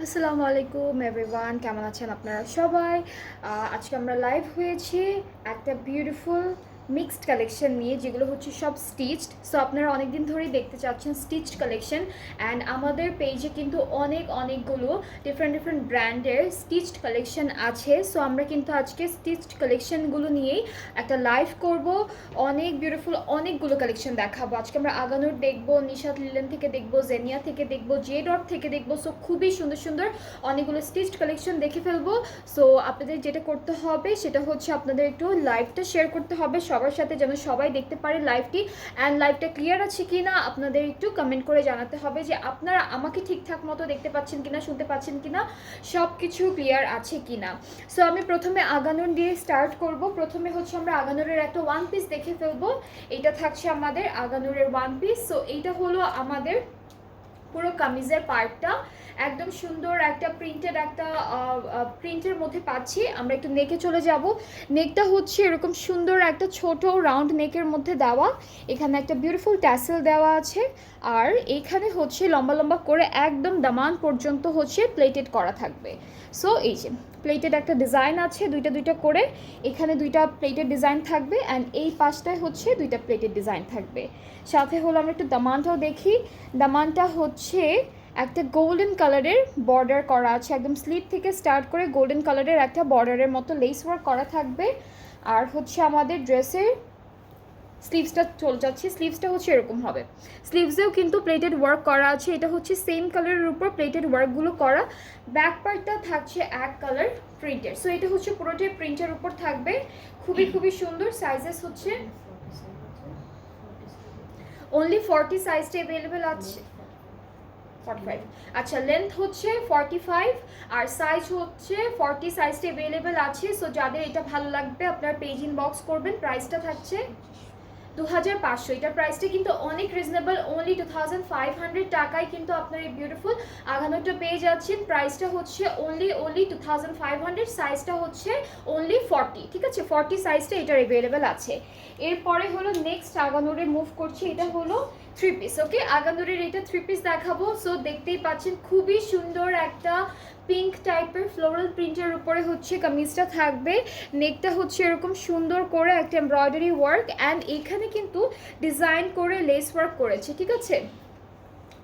আসসালামু আলাইকুম এভরিওয়ান, কেমন আছেন আপনারা সবাই? আজকে আমরা লাইভ হয়েছি একটা বিউটিফুল মিক্সড কালেকশন নিয়ে, যেগুলো হচ্ছে সব স্টিচড। সো আপনারা অনেক দিন ধরেই দেখতে চাচ্ছেন স্টিচড কালেকশন, অ্যান্ড আমাদের পেজে কিন্তু অনেকগুলো ডিফারেন্ট ব্র্যান্ডের স্টিচড কালেকশন আছে। সো আমরা কিন্তু আজকে স্টিচড কালেকশনগুলো নিয়েই একটা লাইভ করব। অনেক বিউটিফুল অনেকগুলো কালেকশন দেখাবো আজকে। আমরা আগানুর দেখবো, নিশাত লিলেন থেকে দেখবো, জেনিয়া থেকে দেখবো, জে ডট থেকে দেখবো। সো খুবই সুন্দর সুন্দর অনেকগুলো স্টিচড কালেকশন দেখে ফেলবো। সো আপনাদের যেটা করতে হবে সেটা হচ্ছে আপনাদের একটু লাইভটা শেয়ার করতে হবে সবার সাথে, যেন সবাই দেখতে পারে লাইভটি। অ্যান্ড লাইভটা ক্লিয়ার আছে কি না আপনাদের একটু কমেন্ট করে জানাতে হবে, যে আপনারা আমাকে ঠিকঠাক মতো দেখতে পাচ্ছেন কিনা, শুনতে পাচ্ছেন কিনা, সব কিছু ক্লিয়ার আছে কিনা। সো আমি প্রথমে আগানুর দিয়ে স্টার্ট করব। প্রথমে হচ্ছে আমরা আগানুরের একটা ওয়ান পিস দেখে ফেলবো। এটা থাকছে আমাদের আগানুরের ওয়ান পিস। সো এইটা হলো আমাদের পুরো কামিজের পার্টটা, একদম সুন্দর একটা প্রিন্টেড একটা প্রিন্টের মধ্যে পাচ্ছি। আমরা একটু নেকে চলে যাব। নেকটা হচ্ছে এরকম সুন্দর একটা ছোট রাউন্ড নেকের মধ্যে দেওয়া। এখানে একটা বিউটিফুল ট্যাসেল দেওয়া আছে, আর এইখানে হচ্ছে লম্বা লম্বা করে একদম দামান পর্যন্ত হচ্ছে প্লেটেড করা থাকবে। সো এই যে প্লেটেড একটা ডিজাইন আছে, দুইটা করে এখানে দুইটা প্লেটেড ডিজাইন থাকবে, অ্যান্ড এই পাশটায় হচ্ছে দুইটা প্লেটেড ডিজাইন থাকবে। সাথে হলো আমরা একটু দামানটাও দেখি। দামানটা হচ্ছে একটা গোল্ডেন কালারের বর্ডার করা আছে, একদম স্লিভ থেকে স্টার্ট করে গোল্ডেন কালারের একটা বর্ডারের মতো লেস ওয়ার্ক করা থাকবে। আর হচ্ছে আমাদের ড্রেসের স্লিভসটা চলে যাচ্ছে, স্লিভসটা হচ্ছে এরকম হবে। স্লিভসেও কিন্তু প্লেটেড ওয়ার্ক করা আছে, এটা হচ্ছে সেম কালারের উপর প্লেটেড ওয়ার্কগুলো করা। ব্যাক পার্টটা থাকছে এক কালার প্রিন্টের। সো এটা হচ্ছে পুরোটাই প্রিন্টের উপর থাকবে, খুবই সুন্দর। সাইজেস হচ্ছে অনলি 40 সাইজটা অ্যাভেলেবেল আছে। 45, আচ্ছা। লেন্থ হচ্ছে 45 আর সাইজ হচ্ছে 40 সাইজটা অ্যাভেলেবেল আছে। সো যাদের এটা ভালো লাগবে আপনারা পেজ ইনবক্স করবেন। প্রাইসটা থাকছে 2500। এটার প্রাইসটা কিন্তু অনেক রিজনেবল, অনলি 2500 টাকায় কিন্তু আপনার এই বিউটিফুল আগানোটা পেয়ে যাচ্ছেন। প্রাইসটা হচ্ছে অনলি 2500। সাইজটা হচ্ছে অনলি 40, ঠিক আছে? 40 সাইজটা এটার অ্যাভেলেবেল আছে। এরপরে হলো নেক্সট আগানোরে মুভ করছি, এটা হলো থ্রি পিস। ওকে, আগানোরের এটা থ্রি পিস দেখাবো। সো দেখতেই পাচ্ছেন খুবই সুন্দর একটা পিঙ্ক টাইপের ফ্লোরাল প্রিন্টের উপরে হচ্ছে কামিজটা থাকবে। নেকটা হচ্ছে এরকম সুন্দর করে একটা এমব্রয়ডারি ওয়ার্ক, অ্যান্ড এখানে কিন্তু ডিজাইন করে লেস ওয়ার্ক করেছে, ঠিক আছে?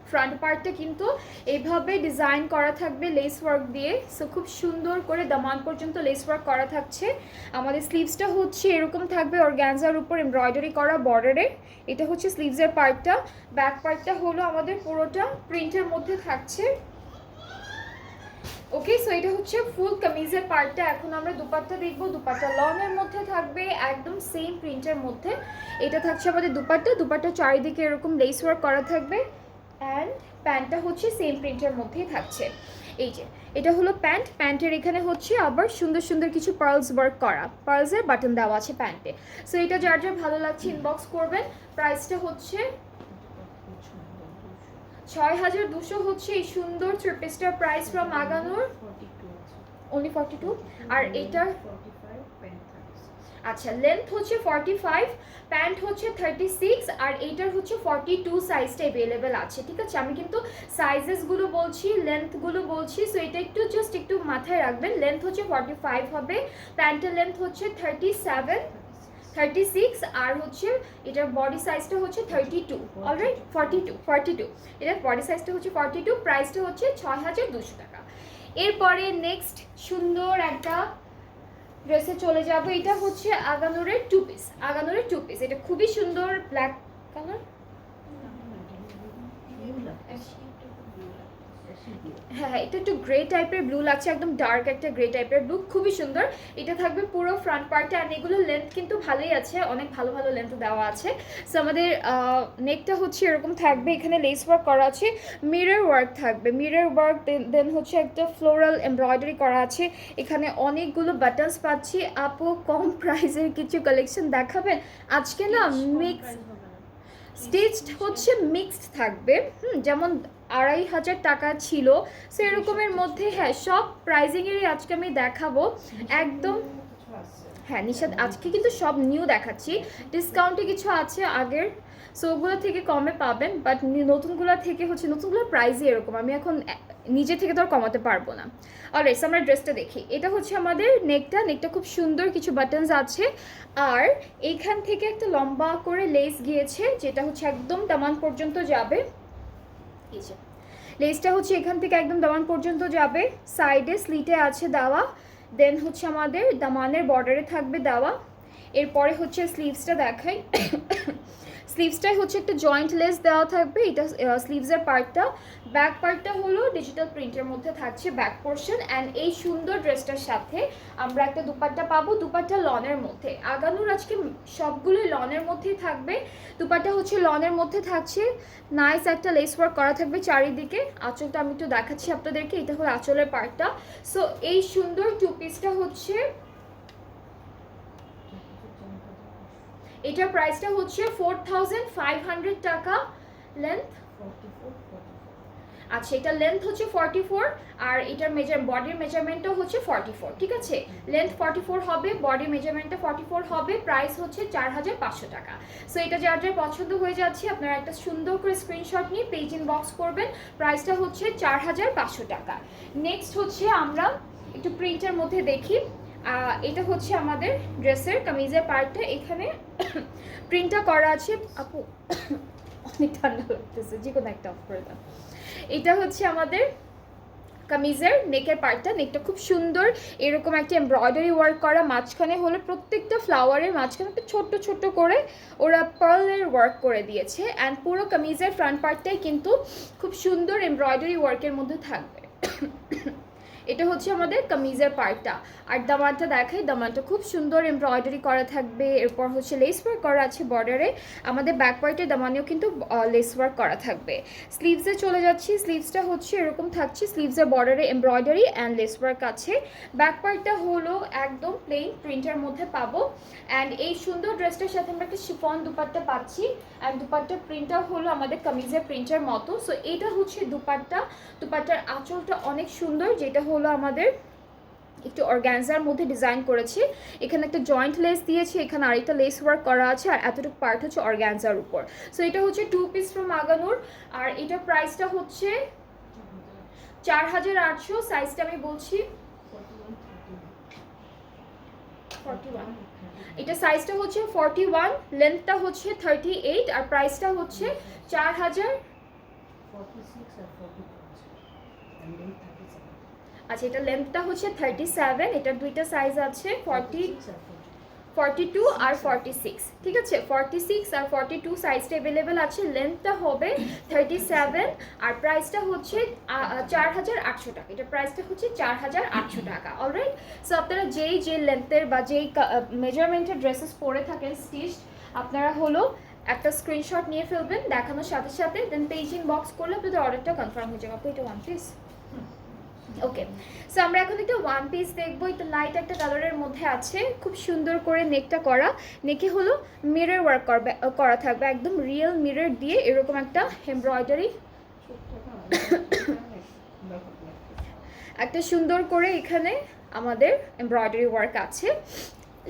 ফ্রন্ট পার্টটা কিন্তু এইভাবে ডিজাইন করা থাকবে লেস ওয়ার্ক দিয়ে। সো খুব সুন্দর করে দামান পর্যন্ত লেস ওয়ার্ক করা থাকছে। আমাদের স্লিভসটা হচ্ছে এরকম থাকবে অর্গানজার উপর এমব্রয়ডারি করা বর্ডারে। এটা হচ্ছে স্লিভসের পার্টটা। ব্যাক পার্টটা হলো আমাদের পুরোটা প্রিন্টের মধ্যে থাকছে। ওকে, সো এটা হচ্ছে ফুল কামিজের পার্টটা। এখন আমরা দুপাট্টা দেখবো। দুপাট্টা লনের মধ্যে থাকবে, একদম সেম প্রিন্টের মধ্যে। এটা থাকছে আমাদের দুপাট্টা। দুপাট্টা চারিদিকে এরকম লেস ওয়ার্ক করা থাকবে, অ্যান্ড প্যান্টটা হচ্ছে সেম প্রিন্টের মধ্যেই থাকছে। এই যে এটা হলো প্যান্ট। প্যান্টের এখানে হচ্ছে আবার সুন্দর সুন্দর কিছু পার্লস ওয়ার্ক করা, পার্লসের বাটন দেওয়া আছে প্যান্টে। সো এটা যার যার ভালো লাগছে ইনবক্স করবেন। প্রাইসটা হচ্ছে 6200 হচ্ছে এই সুন্দর থ্রি পিসটার প্রাইস ফ্রম আগানোর। অনলি 42। আর এটার আচ্ছা লেন্থ হচ্ছে 45, প্যান্ট হচ্ছে 36, আর এইটার হচ্ছে 42 সাইজটা অ্যাভেলেবেল আছে, ঠিক আছে? আমি কিন্তু সাইজেসগুলো বলছি, লেন্থগুলো বলছি। সো এটা একটু জাস্ট একটু মাথায় রাখবেন। লেন্থ হচ্ছে 45 হবে, প্যান্টের লেন্থ হচ্ছে 37, 36, আর হচ্ছে এটার বডি সাইজটা হচ্ছে 32। অলরাইট, 42। এটার বডি সাইজটা হচ্ছে 42। প্রাইসটা হচ্ছে 6200 টাকা। এরপরে নেক্সট সুন্দর একটা ড্রেসে চলে যাব। এটা হচ্ছে আগানোরের টু পিস। আগানোরের টু পিস, এটা খুবই সুন্দর ব্ল্যাক কালার। হ্যাঁ, এটা একটু গ্রে টাইপের ব্লু লাগছে, একদম ডার্ক একটা গ্রে টাইপের ব্লু, খুবই সুন্দর। এটা থাকবে পুরো ফ্রন্ট পার্টে, আর এগুলো লেন্থ কিন্তু ভালোই আছে, অনেক ভালো লেন্থ দেওয়া আছে। সো আমাদের নেকটা হচ্ছে এরকম থাকবে, এখানে লেস ওয়ার্ক করা আছে, মিরর ওয়ার্ক থাকবে, মিরর ওয়ার্ক। দেন হচ্ছে একটা ফ্লোরাল এমব্রয়ডারি করা আছে। এখানে অনেকগুলো বাটনস পাচ্ছি। আপু কম প্রাইসের কিছু কালেকশন দেখাবেন আজকে? না, মিক্স স্টিচড হচ্ছে মিক্সড থাকবে। যেমন 2500 টাকা ছিল সেরকমের মধ্যে। হ্যাঁ, সব প্রাইজিংয়েরই আজকে আমি দেখাবো একদম। হ্যাঁ নিশাদ, আজকে কিন্তু সব নিউ দেখাচ্ছি। ডিসকাউন্টে কিছু আছে আগের, সো ওগুলো থেকে কমে পাবেন, বাট নতুনগুলো থেকে হচ্ছে নতুনগুলোর প্রাইসই এরকম। আমি এখন নিজে থেকে তো আর কমাতে পারবো না। অলরাইট, আমরা ড্রেসটা দেখি। এটা হচ্ছে আমাদের নেকটা খুব সুন্দর কিছু বাটনস আছে, আর এইখান থেকে একটা লম্বা করে লেস গিয়েছে যেটা হচ্ছে একদম দামান পর্যন্ত যাবে। এই যে লেসটা হচ্ছে এখান থেকে একদম দামান পর্যন্ত যাবে, সাইডে স্লিটে আছে দেওয়া, দেন হচ্ছে আমাদের দামানের বর্ডারে থাকবে দেওয়া। এরপরে হচ্ছে স্লিভসটা দেখাই। স্লিভসটাই হচ্ছে একটা জয়েন্ট লেস দেওয়া থাকবে, এটা স্লিভসের পার্টটা। ব্যাক পার্টটা হলো ডিজিটাল প্রিন্টের মধ্যে থাকছে ব্যাক পোর্শন। অ্যান্ড এই সুন্দর ড্রেসটার সাথে আমরা একটা দুপাট্টা পাবো, দুপাট্টা লনের মধ্যে। আগানুর আজকে সবগুলোই লনের মধ্যেই থাকবে। দুপাট্টা হচ্ছে লনের মধ্যে থাকছে, নাইস একটা লেস ওয়ার্ক করা থাকবে চারিদিকে। আঁচলটা আমি একটু দেখাচ্ছি আপনাদেরকে, এটা হলো আঁচলের পার্টটা। সো এই সুন্দর টু পিসটা হচ্ছে, এটার প্রাইসটা হচ্ছে 4500 টাকা। লেন্থ, আচ্ছা এটা লেন্থ হচ্ছে 44, আর এটার বডির মেজারমেন্টও হচ্ছে 44, ঠিক আছে? লেন্থ 44 হবে, বডি মেজারমেন্টটা 44 হবে, প্রাইস হচ্ছে 4500 টাকা। সো এটা যার যার পছন্দ হয়ে যাচ্ছে আপনারা একটা সুন্দর করে স্ক্রিনশট নিয়ে পেজ ইনবক্স করবেন। প্রাইসটা হচ্ছে 4500 টাকা। নেক্সট হচ্ছে আমরা একটু প্রিন্টের মধ্যে দেখি। এটা হচ্ছে আমাদের ড্রেসের কামিজের পার্টটা, এখানে প্রিন্টটা করা আছে। আপু অনেক ঠান্ডা লাগতেছে, যে কোনো একটা অফ করে দাও। এটা হচ্ছে আমাদের কামিজের নেকের পার্টটা। নেকটা খুব সুন্দর, এরকম একটা এমব্রয়ডারি ওয়ার্ক করা, মাঝখানে হলো প্রত্যেকটা ফ্লাওয়ারের মাঝখানে একটা ছোট্ট ছোট্ট করে ওরা পার্লের ওয়ার্ক করে দিয়েছে। অ্যান্ড পুরো কামিজের ফ্রন্ট পার্টটাই কিন্তু খুব সুন্দর এমব্রয়ডারি ওয়ার্কের মধ্যে থাকবে। এটা হচ্ছে আমাদের কামিজের পার্টটা। আর দামানটা দেখাই, দামানটা খুব সুন্দর এমব্রয়ডারি করা থাকবে। এরপর হচ্ছে লেস ওয়ার্ক করা আছে বর্ডারে। আমাদের ব্যাক পার্টের দামানেও কিন্তু লেস ওয়ার্ক করা থাকবে। স্লিভসে চলে যাচ্ছি, স্লিভসটা হচ্ছে এরকম থাকছে, স্লিভসের বর্ডারে এমব্রয়ডারি অ্যান্ড লেস ওয়ার্ক আছে। ব্যাক পার্টটা হলো একদম প্লেন প্রিন্টের মধ্যে পাবো। অ্যান্ড এই সুন্দর ড্রেসটার সাথে আমরা একটা শিফন দুপাট্টা পাচ্ছি। অ্যান্ড দুপাট্টার প্রিন্টটা হলো আমাদের কামিজের প্রিন্টের মতো। সো এটা হচ্ছে দুপাট্টা। দুপাট্টার আঁচলটা অনেক সুন্দর, যেটা হলো আমাদের একটু অর্গানজার মধ্যে ডিজাইন করেছি। এখানে একটা জয়েন্ট লেস দিয়েছি, এখানে আরেকটা লেস ওয়ার্ক করা আছে, আর এতটুকু পার্ট হচ্ছে অর্গানজার উপর। সো এটা হচ্ছে টু পিস ফ্রম আগানুর। আর এটার প্রাইসটা হচ্ছে 4800। সাইজটা আমি বলছি 41। এটা সাইজটা হচ্ছে 41, লেন্থটা হচ্ছে 38, আর প্রাইসটা হচ্ছে 4000। আচ্ছা এটা লেন্থটা হচ্ছে 37, এটার দুইটা সাইজ আছে 42 আর 46, ঠিক আছে? 46 আর 42 সাইজটা অ্যাভেলেবেল আছে। লেন্থটা হবে 37, আর প্রাইসটা হচ্ছে 4800 টাকা। এটা প্রাইসটা হচ্ছে 4800 টাকা। অলরাইট, সো আপনারা যেই যে লেন্থের বা যেই মেজারমেন্টের ড্রেসেস পরে থাকেন স্টিচড, আপনারা হলো একটা স্ক্রিনশট নিয়ে ফেলবেন দেখানোর সাথে সাথে, দেন পেজ ইনবক্স করলে আপনাদের অর্ডারটা কনফার্ম হয়ে যাবে। আপু এটা ওয়ান পিস, ওকে। সো আমরা এখন একটা ওয়ান পিস দেখবো। এটা লাইট একটা কালারের মধ্যে আছে, খুব সুন্দর করে নেকটা করা। নেকে হলো মিরর ওয়ার্ক করা থাকবে, একদম রিয়েল মিরর দিয়ে এরকম একটা এমব্রয়ডারি, একটা সুন্দর করে এখানে আমাদের এমব্রয়ডারি ওয়ার্ক আছে।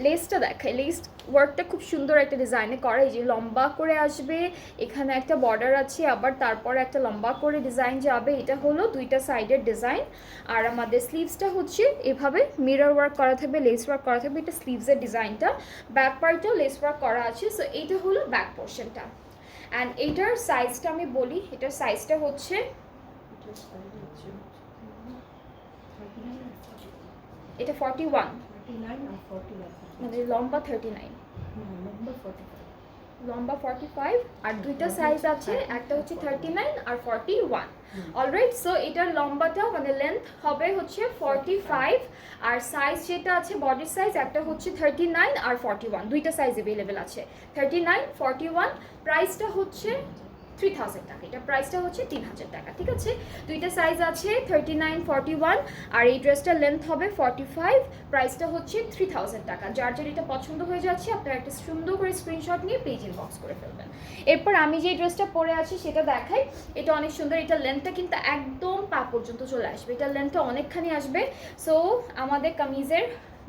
লেসটা দেখাই, লেস ওয়ার্কটা খুব সুন্দর একটা ডিজাইনে করা। এই যে লম্বা করে আসবে, এখানে একটা বর্ডার আছে, আবার তারপরে একটা লম্বা করে ডিজাইন যাবে। এটা হলো দুইটা সাইডের ডিজাইন। আর আমাদের স্লিভসটা হচ্ছে এভাবে মিরর ওয়ার্ক করা থাকবে, লেস ওয়ার্ক করা থাকবে। এটা স্লিভসের ডিজাইনটা, ব্যাক পার্টটাও লেস ওয়ার্ক করা আছে। সো এইটা হলো ব্যাক পোর্শনটা। অ্যান্ড এইটার সাইজটা আমি বলি, এটার সাইজটা হচ্ছে, এটা 41, মানে লম্বা 39, লম্বা 45, আর দুইটা সাইজ আছে, একটা হচ্ছে 39 আর 41। অলরাইট, সো এটার লম্বাটা মানে লেন্থ হবে হচ্ছে 45, আর সাইজ যেটা আছে বডির সাইজ একটা হচ্ছে 39 আর 41, দুইটা সাইজ অ্যাভেলেবেল আছে, 39 41। প্রাইসটা হচ্ছে 3000 টাকা। এটা প্রাইসটা হচ্ছে 3000 টাকা, ঠিক আছে? দুইটা সাইজ আছে 39 41, আর এই ড্রেসটার লেন্থ হবে 45, প্রাইসটা হচ্ছে 3000 টাকা। যার যার এটা পছন্দ হয়ে যাচ্ছে আপনারা একটা সুন্দর করে স্ক্রিনশট নিয়ে পেজ ইনবক্স করে ফেলবেন। এরপর আমি যে ড্রেসটা পরে আছি সেটা দেখাই। এটা অনেক সুন্দর, এটা লেন্থটা কিন্তু একদম পা পর্যন্ত চলে আসবে, এটার লেন্থটা অনেকখানি আসবে। সো আমাদের কামিজের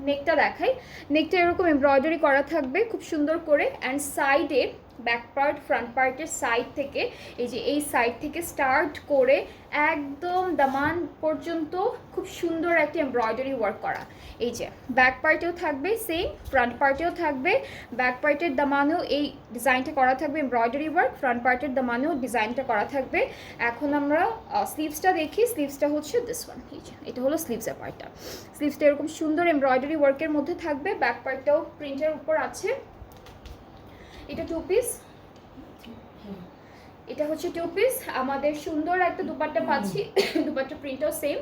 নেকটা দেখাই। নেকটা এরকম এমব্রয়ডারি করা থাকবে খুব সুন্দর করে, অ্যান্ড সাইডে ব্যাক পার্ট ফ্রন্ট পার্টের সাইড থেকে, এই যে এই সাইড থেকে স্টার্ট করে একদম দামান পর্যন্ত খুব সুন্দর একটা এমব্রয়ডারি ওয়ার্ক করা। এই যে ব্যাক পার্টেও থাকবে সেম, ফ্রন্ট পার্টেও থাকবে, ব্যাক পার্টের দামানেও এই ডিজাইনটা করা থাকবে এমব্রয়ডারি ওয়ার্ক, ফ্রন্ট পার্টের দামানেও ডিজাইনটা করা থাকবে। এখন আমরা স্লিভসটা দেখি। স্লিভসটা হচ্ছে দিস ওয়ান, এই যে এটা হলো স্লিভসের পার্টটা। স্লিভসটা এরকম সুন্দর এমব্রয়ডারি ওয়ার্কের মধ্যে থাকবে, ব্যাক পার্টটাও প্রিন্টের উপর আছে। এটা 2 পিস, এটা হচ্ছে 2 পিস। আমাদের সুন্দর একটা দুপাট্টা পাচ্ছি, দুপাট্টা প্রিন্টও সেম,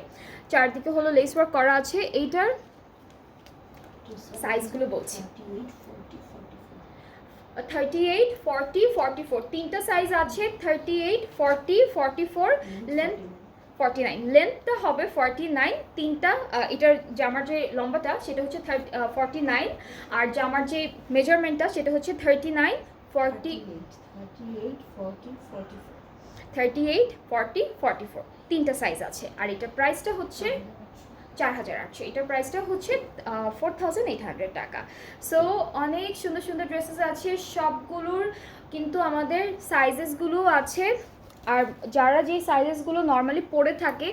চারদিকে হলো লেস ওয়ার্ক করা আছে। এইটার সাইজগুলো বলছি, 38, 40, 44 তিনটা সাইজ আছে। 38, 40, 44, লেন্থ 49, লেন্থটা হবে 49। তিনটা, এটার জামার যে লম্বাটা সেটা হচ্ছে 49, আর জামার যে মেজারমেন্টটা সেটা হচ্ছে 39, 40, 38, 40, 44 তিনটা সাইজ আছে। আর এটার প্রাইসটা হচ্ছে 4800, এটার প্রাইসটা হচ্ছে 4800 টাকা। সো অনেক সুন্দর সুন্দর ড্রেসেস আছে, সবগুলোর কিন্তু আমাদের সাইজেসগুলো আছে। আর যারা যে সাইজেসগুলো নর্মালি পরে থাকে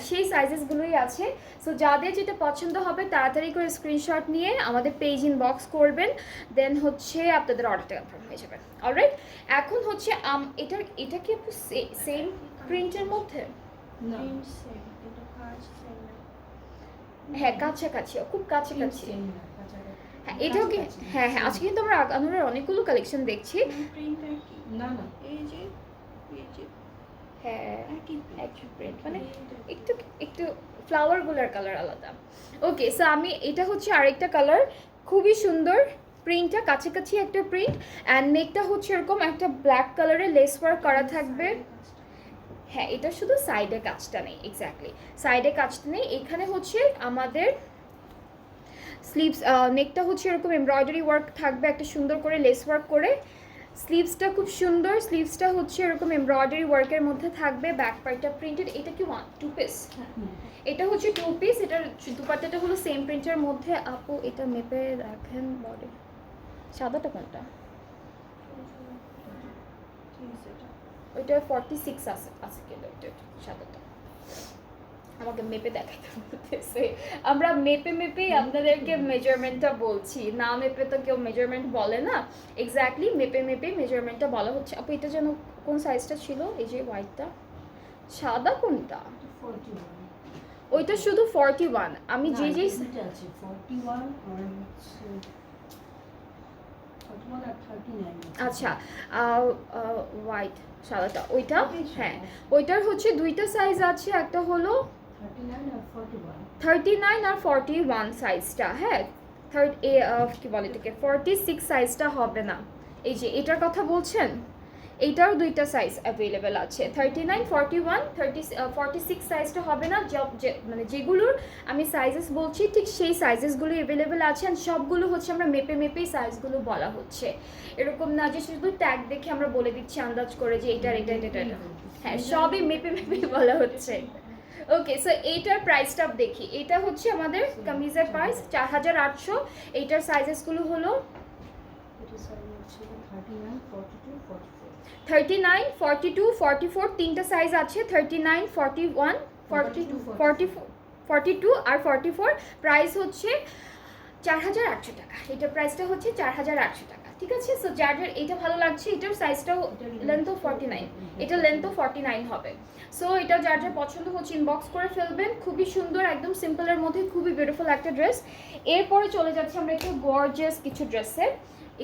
সেই সাইজেসগুলোই আছে। সো যাদের যেটা পছন্দ হবে তাড়াতাড়ি করে স্ক্রিনশট নিয়ে আমাদের পেজ ইনবক্স করবেন, দেন হচ্ছে আপনাদের অর্ডারটা কনফার্ম হয়ে যাবে। অলরাইট, এখন হচ্ছে এটা কি একটু সেম প্রিন্টের মধ্যে? হ্যাঁ, কাছাকাছি, খুব কাছাকাছি। হ্যাঁ, এটাও কি? হ্যাঁ হ্যাঁ, আজকে কিন্তু আমরা আগানোর অনেকগুলো কালেকশন দেখছি। হ্যাঁ, একই প্রিন্ট, মানে একটু একটু ফ্লাওয়ারগুলোর কালার আলাদা। ওকে, সো আমি এটা হচ্ছে আরেকটা কালার, খুবই সুন্দর প্রিন্টটা, কাছাকাছি একটা প্রিন্ট। অ্যান্ড নেকটা হচ্ছে এরকম একটা ব্ল্যাক কালারের লেস ওয়ার্ক করা থাকবে। হ্যাঁ, এটা শুধু সাইডে কাজটা নেই, এক্স্যাক্টলি সাইডে কাজটা নেই। এখানে হচ্ছে আমাদের স্লিভস, নেকটা হচ্ছে এরকম এমব্রয়ডারি ওয়ার্ক থাকবে, একটা সুন্দর করে লেস ওয়ার্ক করে। স্লিভসটা খুব সুন্দর, স্লিভসটা হচ্ছে এরকম এমব্রয়ডারি ওয়ার্কের মধ্যে থাকবে, ব্যাক পার্টটা প্রিন্টেড। এটা কি 2 পিস? এটা হচ্ছে 2 পিস। এটার দুপাট্টাটা হলো সেম প্রিন্টের মধ্যে। আপু এটা মেপে রাখেন বডি। সাদাটা কোনটা? ওইটা 46 আছে কিন্তু ওইটা সাদাটা আমাকে মেপে দেখাতে বলতেছে। আমরা মেপেই আপনাদেরকে মেজারমেন্টটা বলছি, না মেপে তো কেউ মেজারমেন্ট বলে না। এক্স্যাক্টলি মেপেই মেজারমেন্টটা বলা হচ্ছে। আপু এটা যেন কোন সাইজটা ছিল? এই যে হোয়াইটটা, সাদা কোনটা? ওইটা শুধু 41। আমি যে আছে 41 আর 39। আচ্ছা, হোয়াইট সাদাটা ওইটা। হ্যাঁ, ওইটার হচ্ছে দুইটা সাইজ আছে, একটা হলো 39 আর 41 সাইজটা। হ্যাঁ, কি বলে এটাকে 46 সাইজটা হবে না। এই যে এটার কথা বলছেন, এইটারও দুইটা সাইজ অ্যাভেলেবেল আছে, 39, 41, 46 সাইজটা হবে না। মানে যেগুলোর আমি সাইজেস বলছি ঠিক সেই সাইজেসগুলো অ্যাভেলেবেল আছে। আর সবগুলো হচ্ছে আমরা মেপেই সাইজগুলো বলা হচ্ছে, এরকম না যে শুধু ট্যাগ দেখে আমরা বলে দিচ্ছি আন্দাজ করে যে এটা। হ্যাঁ, সবই মেপে বলা হচ্ছে। ওকে, সো এইটার প্রাইসটা দেখি। এটা হচ্ছে আমাদের কামিজের প্রাইস 4800। এইটার সাইজেসগুলো হলো 39, 42, 44 তিনটা সাইজ আছে। 39, 41, 42 আর 44। প্রাইস হচ্ছে 4800 টাকা। এটার প্রাইসটা হচ্ছে 4800 টাকা। ঠিক আছে, সো যার এটা ভালো লাগছে, এটার সাইজটাও লেন্থও 49, এটা লেন্থও 49 হবে। সো এটা যার পছন্দ হচ্ছে ইনবক্স করে ফেলবেন। খুবই সুন্দর, একদম সিম্পলের মধ্যে খুবই বিউটিফুল একটা ড্রেস। এরপরে চলে যাচ্ছে আমরা একটু গর্জিয়াস কিছু ড্রেসে।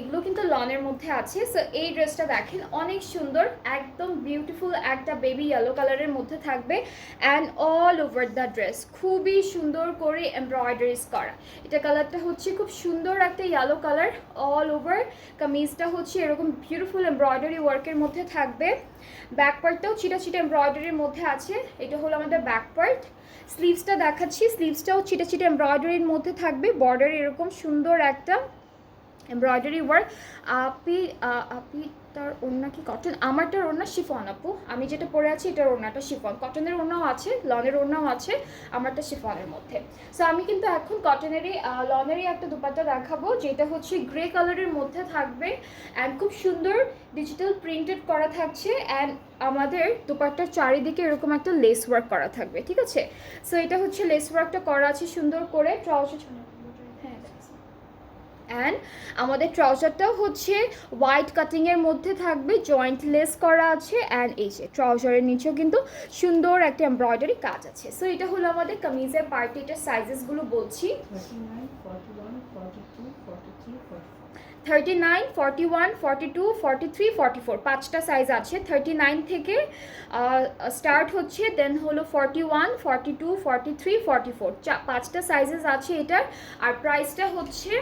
এগুলো কিন্তু লনের মধ্যে আছে। সো এই ড্রেসটা দেখেন, অনেক সুন্দর, একদম বিউটিফুল একটা বেবি ইয়েলো কালারের মধ্যে থাকবে। And all over the dress খুবই সুন্দর করে এমব্রয়ডারিজ করা। এটা কালারটা হচ্ছে খুব সুন্দর একটা ইয়েলো কালার। অল ওভার কামিজটা হচ্ছে এরকম বিউটিফুল এমব্রয়ডারি ওয়ার্কের মধ্যে থাকবে। ব্যাক পার্টটাও চিটা এমব্রয়ডারির মধ্যে আছে। এটা হলো আমাদের ব্যাক পার্ট। স্লিভসটা দেখাচ্ছি, স্লিভসটাও চিটা এমব্রয়ডারির মধ্যে থাকবে। বর্ডার এরকম সুন্দর একটা এমব্রয়ডারি ওয়ার্ক। আপি তার ওড়না কি কটন? আমারটার ওড়না শিফন আপু, আমি যেটা পরে আছি এটার ওড়নাটা শিফন। কটনের ওড়নাও আছে, লনের ওড়নাও আছে, আমারটা শিফনের মধ্যে। সো আমি কিন্তু এখন কটনেরই লনেরই একটা দুপাট্টা দেখাবো, যেটা হচ্ছে গ্রে কালারের মধ্যে থাকবে অ্যান্ড খুব সুন্দর ডিজিটাল প্রিন্টেড করা থাকছে। অ্যান্ড আমাদের দুপাট্টার চারিদিকে এরকম একটা লেস ওয়ার্ক করা থাকবে, ঠিক আছে? সো এটা হচ্ছে লেস ওয়ার্কটা করা আছে সুন্দর করে। ট্রাউজার, হ্যাঁ, অ্যান্ড আমাদের ট্রাউজারটাও হচ্ছে হোয়াইট কাটিংয়ের মধ্যে থাকবে, জয়েন্ট লেস করা আছে। অ্যান্ড এই যে ট্রাউজারের নিচেও কিন্তু সুন্দর একটা এমব্রয়ডারি কাজ আছে। সো এটা হলো আমাদের কামিজের পার্টি। এটার সাইজেসগুলো বলছি, 39, 41, 42, 43, 44 পাঁচটা সাইজ আছে। 39 থেকে স্টার্ট হচ্ছে, দেন হলো 41, 42, 43, 44 পাঁচটা সাইজেস আছে এটার। আর প্রাইসটা হচ্ছে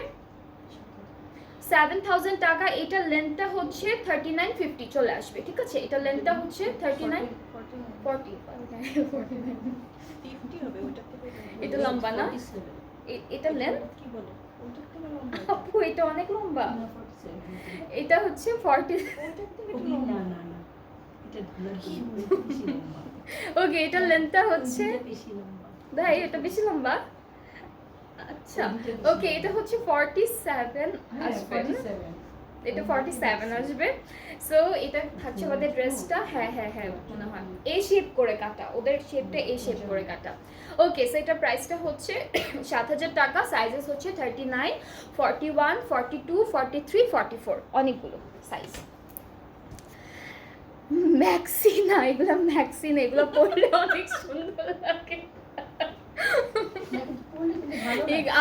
7,000 টাকা। এটার লেন্থটা হচ্ছে 3950 চলে আসবে, ঠিক আছে? এটার লেন্থটা হচ্ছে 39, 40, এটা লম্বা না, এটা লেন্থ আপু, এটা অনেক লম্বা। এটা হচ্ছে 40। ওকে, এটার লেন্থটা হচ্ছে, ভাই এটা বেশি লম্বা। আচ্ছা ওকে, এটা হচ্ছে 47 আসবে না? এটা 47 আসবে। সো এটা থাকছে আমাদের ড্রেসটা। হ্যাঁ হ্যাঁ হ্যাঁ, মনে হয় এই শেপ করে কাটা, ওদের শেপটা এই শেপ করে কাটা। ওকে, সো এটা প্রাইসটা হচ্ছে 7,000 টাকা। সাইজেস হচ্ছে 39, 41, 42, 43, 44 অনেকগুলো সাইজ। ম্যাক্সি না এগুলো, ম্যাক্সি না এগুলো, পরলে অনেক সুন্দর লাগে।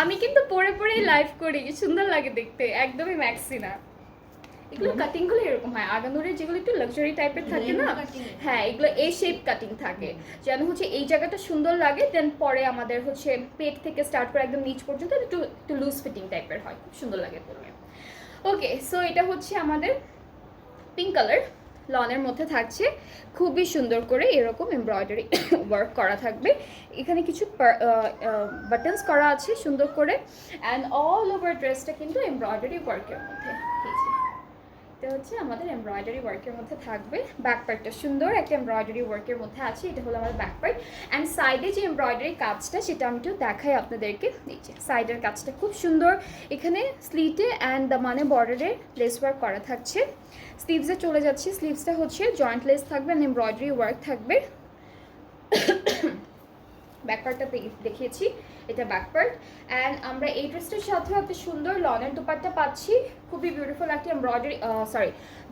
আমি কিন্তু পরে পরেই লাইভ করি, সুন্দর লাগে দেখতে, একদমই ম্যাক্সি না। এগুলো কাটিং গুলো এরকম হয়, আগানুরের যেগুলো একটু লাক্সারি টাইপের থাকে না, হ্যাঁ এগুলো এই শেপ কাটিং থাকে, যেন হচ্ছে এই জায়গাটা সুন্দর লাগে। দেন পরে আমাদের হচ্ছে পেট থেকে স্টার্ট করে একদম নিচ পর্যন্ত একটু একটু লুজ ফিটিং টাইপের হয়, খুব সুন্দর লাগে পরে। ওকে, সো এটা হচ্ছে আমাদের পিঙ্ক কালার, লনের মধ্যে থাকছে, খুবই সুন্দর করে এরকম এমব্রয়ডারি ওয়ার্ক করা থাকবে। এখানে কিছু বাটনস করা আছে সুন্দর করে। অ্যান্ড অল ওভার ড্রেসটা কিন্তু এমব্রয়ডারি ওয়ার্কের মধ্যে। এটা হচ্ছে আমাদের এমব্রয়ডারি ওয়ার্কের মধ্যে থাকবে। ব্যাক পার্টটা সুন্দর একটা এমব্রয়ডারি ওয়ার্কের মধ্যে আছে, এটা হলো আমার ব্যাক পার্ট। অ্যান্ড সাইডে যে এমব্রয়ডারি কাজটা সেটা আমি একটু দেখাই আপনাদেরকে। এই যে সাইডের কাজটা খুব সুন্দর, এখানে স্লিটে অ্যান্ড মানে বর্ডারে লেস ওয়ার্ক করা থাকছে। স্লিভসে চলে যাচ্ছে, স্লিভসটা হচ্ছে জয়েন্ট লেস থাকবে অ্যান্ড এমব্রয়ডারি ওয়ার্ক থাকবে। ব্যাক পার্টটা দেখিয়েছি, এটা ব্যাক পার্ট। অ্যান্ড আমরা এই ড্রেসটার সাথেও একটা সুন্দর লনের দুপাট্টা পাচ্ছি, খুবই বিউটিফুল একটা এমব্রয়ডারি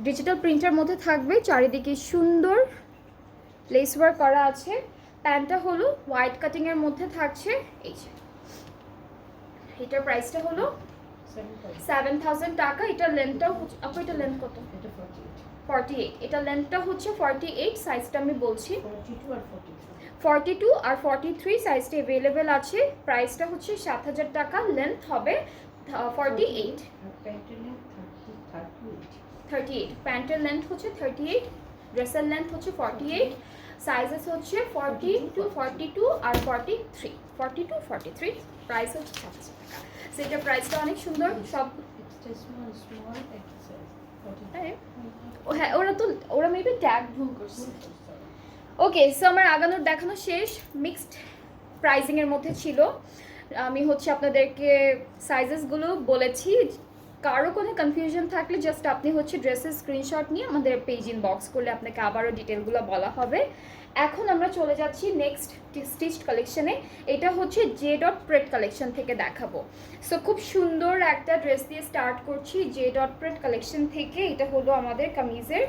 ডিজিটাল প্রিন্টের মধ্যে থাকবে, চারিদিকে সুন্দর লেস ওয়ার্ক করা আছে। প্যান্টটা হলো হোয়াইট কাটিংয়ের মধ্যে থাকছে। এই যে এটার প্রাইসটা হলো 7,000 টাকা। এটার লেন্থটাও আপু, এটার লেন্থ কত? 48। এটা লেন্থটা হচ্ছে 48, সাইজটা আমি বলছি 42 আর 43 সাইজটা অ্যাভেলেবেল আছে। প্রাইসটা হচ্ছে 7,000 টাকা, লেন্থ হবে 48, 38। প্যান্টের লেন্থ হচ্ছে 38, ড্রেসের লেন্থ হচ্ছে 48, সাইজেস হচ্ছে 42, 42 আর 43, 42, 43। প্রাইস হচ্ছে 7,000 টাকা। সেটা প্রাইসটা অনেক সুন্দর। সব হ্যাঁ, ওরা মেবি ট্যাগ ভুল করছে। ওকে, সো আমার আগানোর দেখানো শেষ। মিক্সড প্রাইজিংয়ের মধ্যে ছিল। আমি হচ্ছে আপনাদেরকে সাইজেসগুলো বলেছি। কারো কোনো কনফিউশন থাকলে জাস্ট আপনি হচ্ছে ড্রেসের স্ক্রিনশট নিয়ে আমাদের পেজ ইনবক্স করলে আপনাকে আবারও ডিটেলগুলো বলা হবে। এখন আমরা চলে যাচ্ছি নেক্সট স্টিচড কালেকশনে। এটা হচ্ছে জে ডট প্রেট কালেকশন থেকে দেখাবো। সো খুব সুন্দর একটা ড্রেস দিয়ে স্টার্ট করছি জে ডট প্রেট কালেকশন থেকে। এটা হলো আমাদের কামিজের,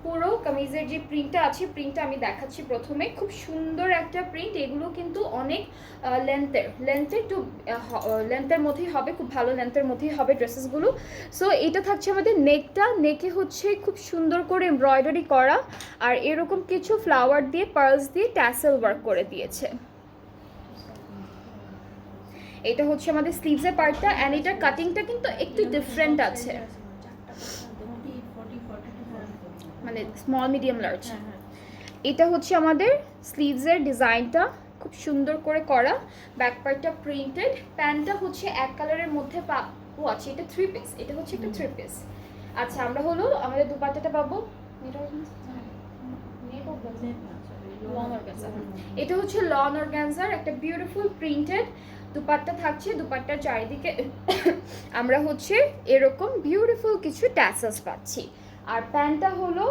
পুরো কামিজের যে প্রিন্টটা আছে, প্রিন্টটা আমি দেখাচ্ছি প্রথমে। খুব সুন্দর একটা প্রিন্ট, এগুলো কিন্তু অনেক লেন্থের মধ্যেই হবে, খুব ভালো লেন্থের মধ্যেই হবে ড্রেসেসগুলো। সো এটা থাকছে আমাদের নেকটা, নেকে হচ্ছে খুব সুন্দর করে এমব্রয়ডারি করা, আর এরকম কিছু ফ্লাওয়ার দিয়ে পার্লস দিয়ে ট্যাসেল ওয়ার্ক করে দিয়েছে। এটা হচ্ছে আমাদের স্লিভসের পার্টটা, অ্যান্ড এটার কাটিংটা কিন্তু একটু ডিফারেন্ট আছে, মানে স্মল মিডিয়াম লার্জ। এটা হচ্ছে আমাদের স্লিভসের ডিজাইনটা, খুব সুন্দর করে করা। ব্যাক পার্টটা প্রিন্টেড, প্যান্টটা হচ্ছে এক কালারের মধ্যে ও আচ্ছা, এটা 3 পিস, এটা হচ্ছে একটা 3 পিস। আচ্ছা, আমরা হলো আমাদের দুপাট্টাটা পাবো, লং অর্গানজা। এটা হচ্ছে লং অর্গানজার একটা বিউটিফুল প্রিন্টেড দুপাট্টা থাকছে। দুপাট্টার চারিদিকে আমরা হচ্ছে এরকম বিউটিফুল কিছু ট্যাসেলস পাচ্ছি। আর প্যান্টটা হলো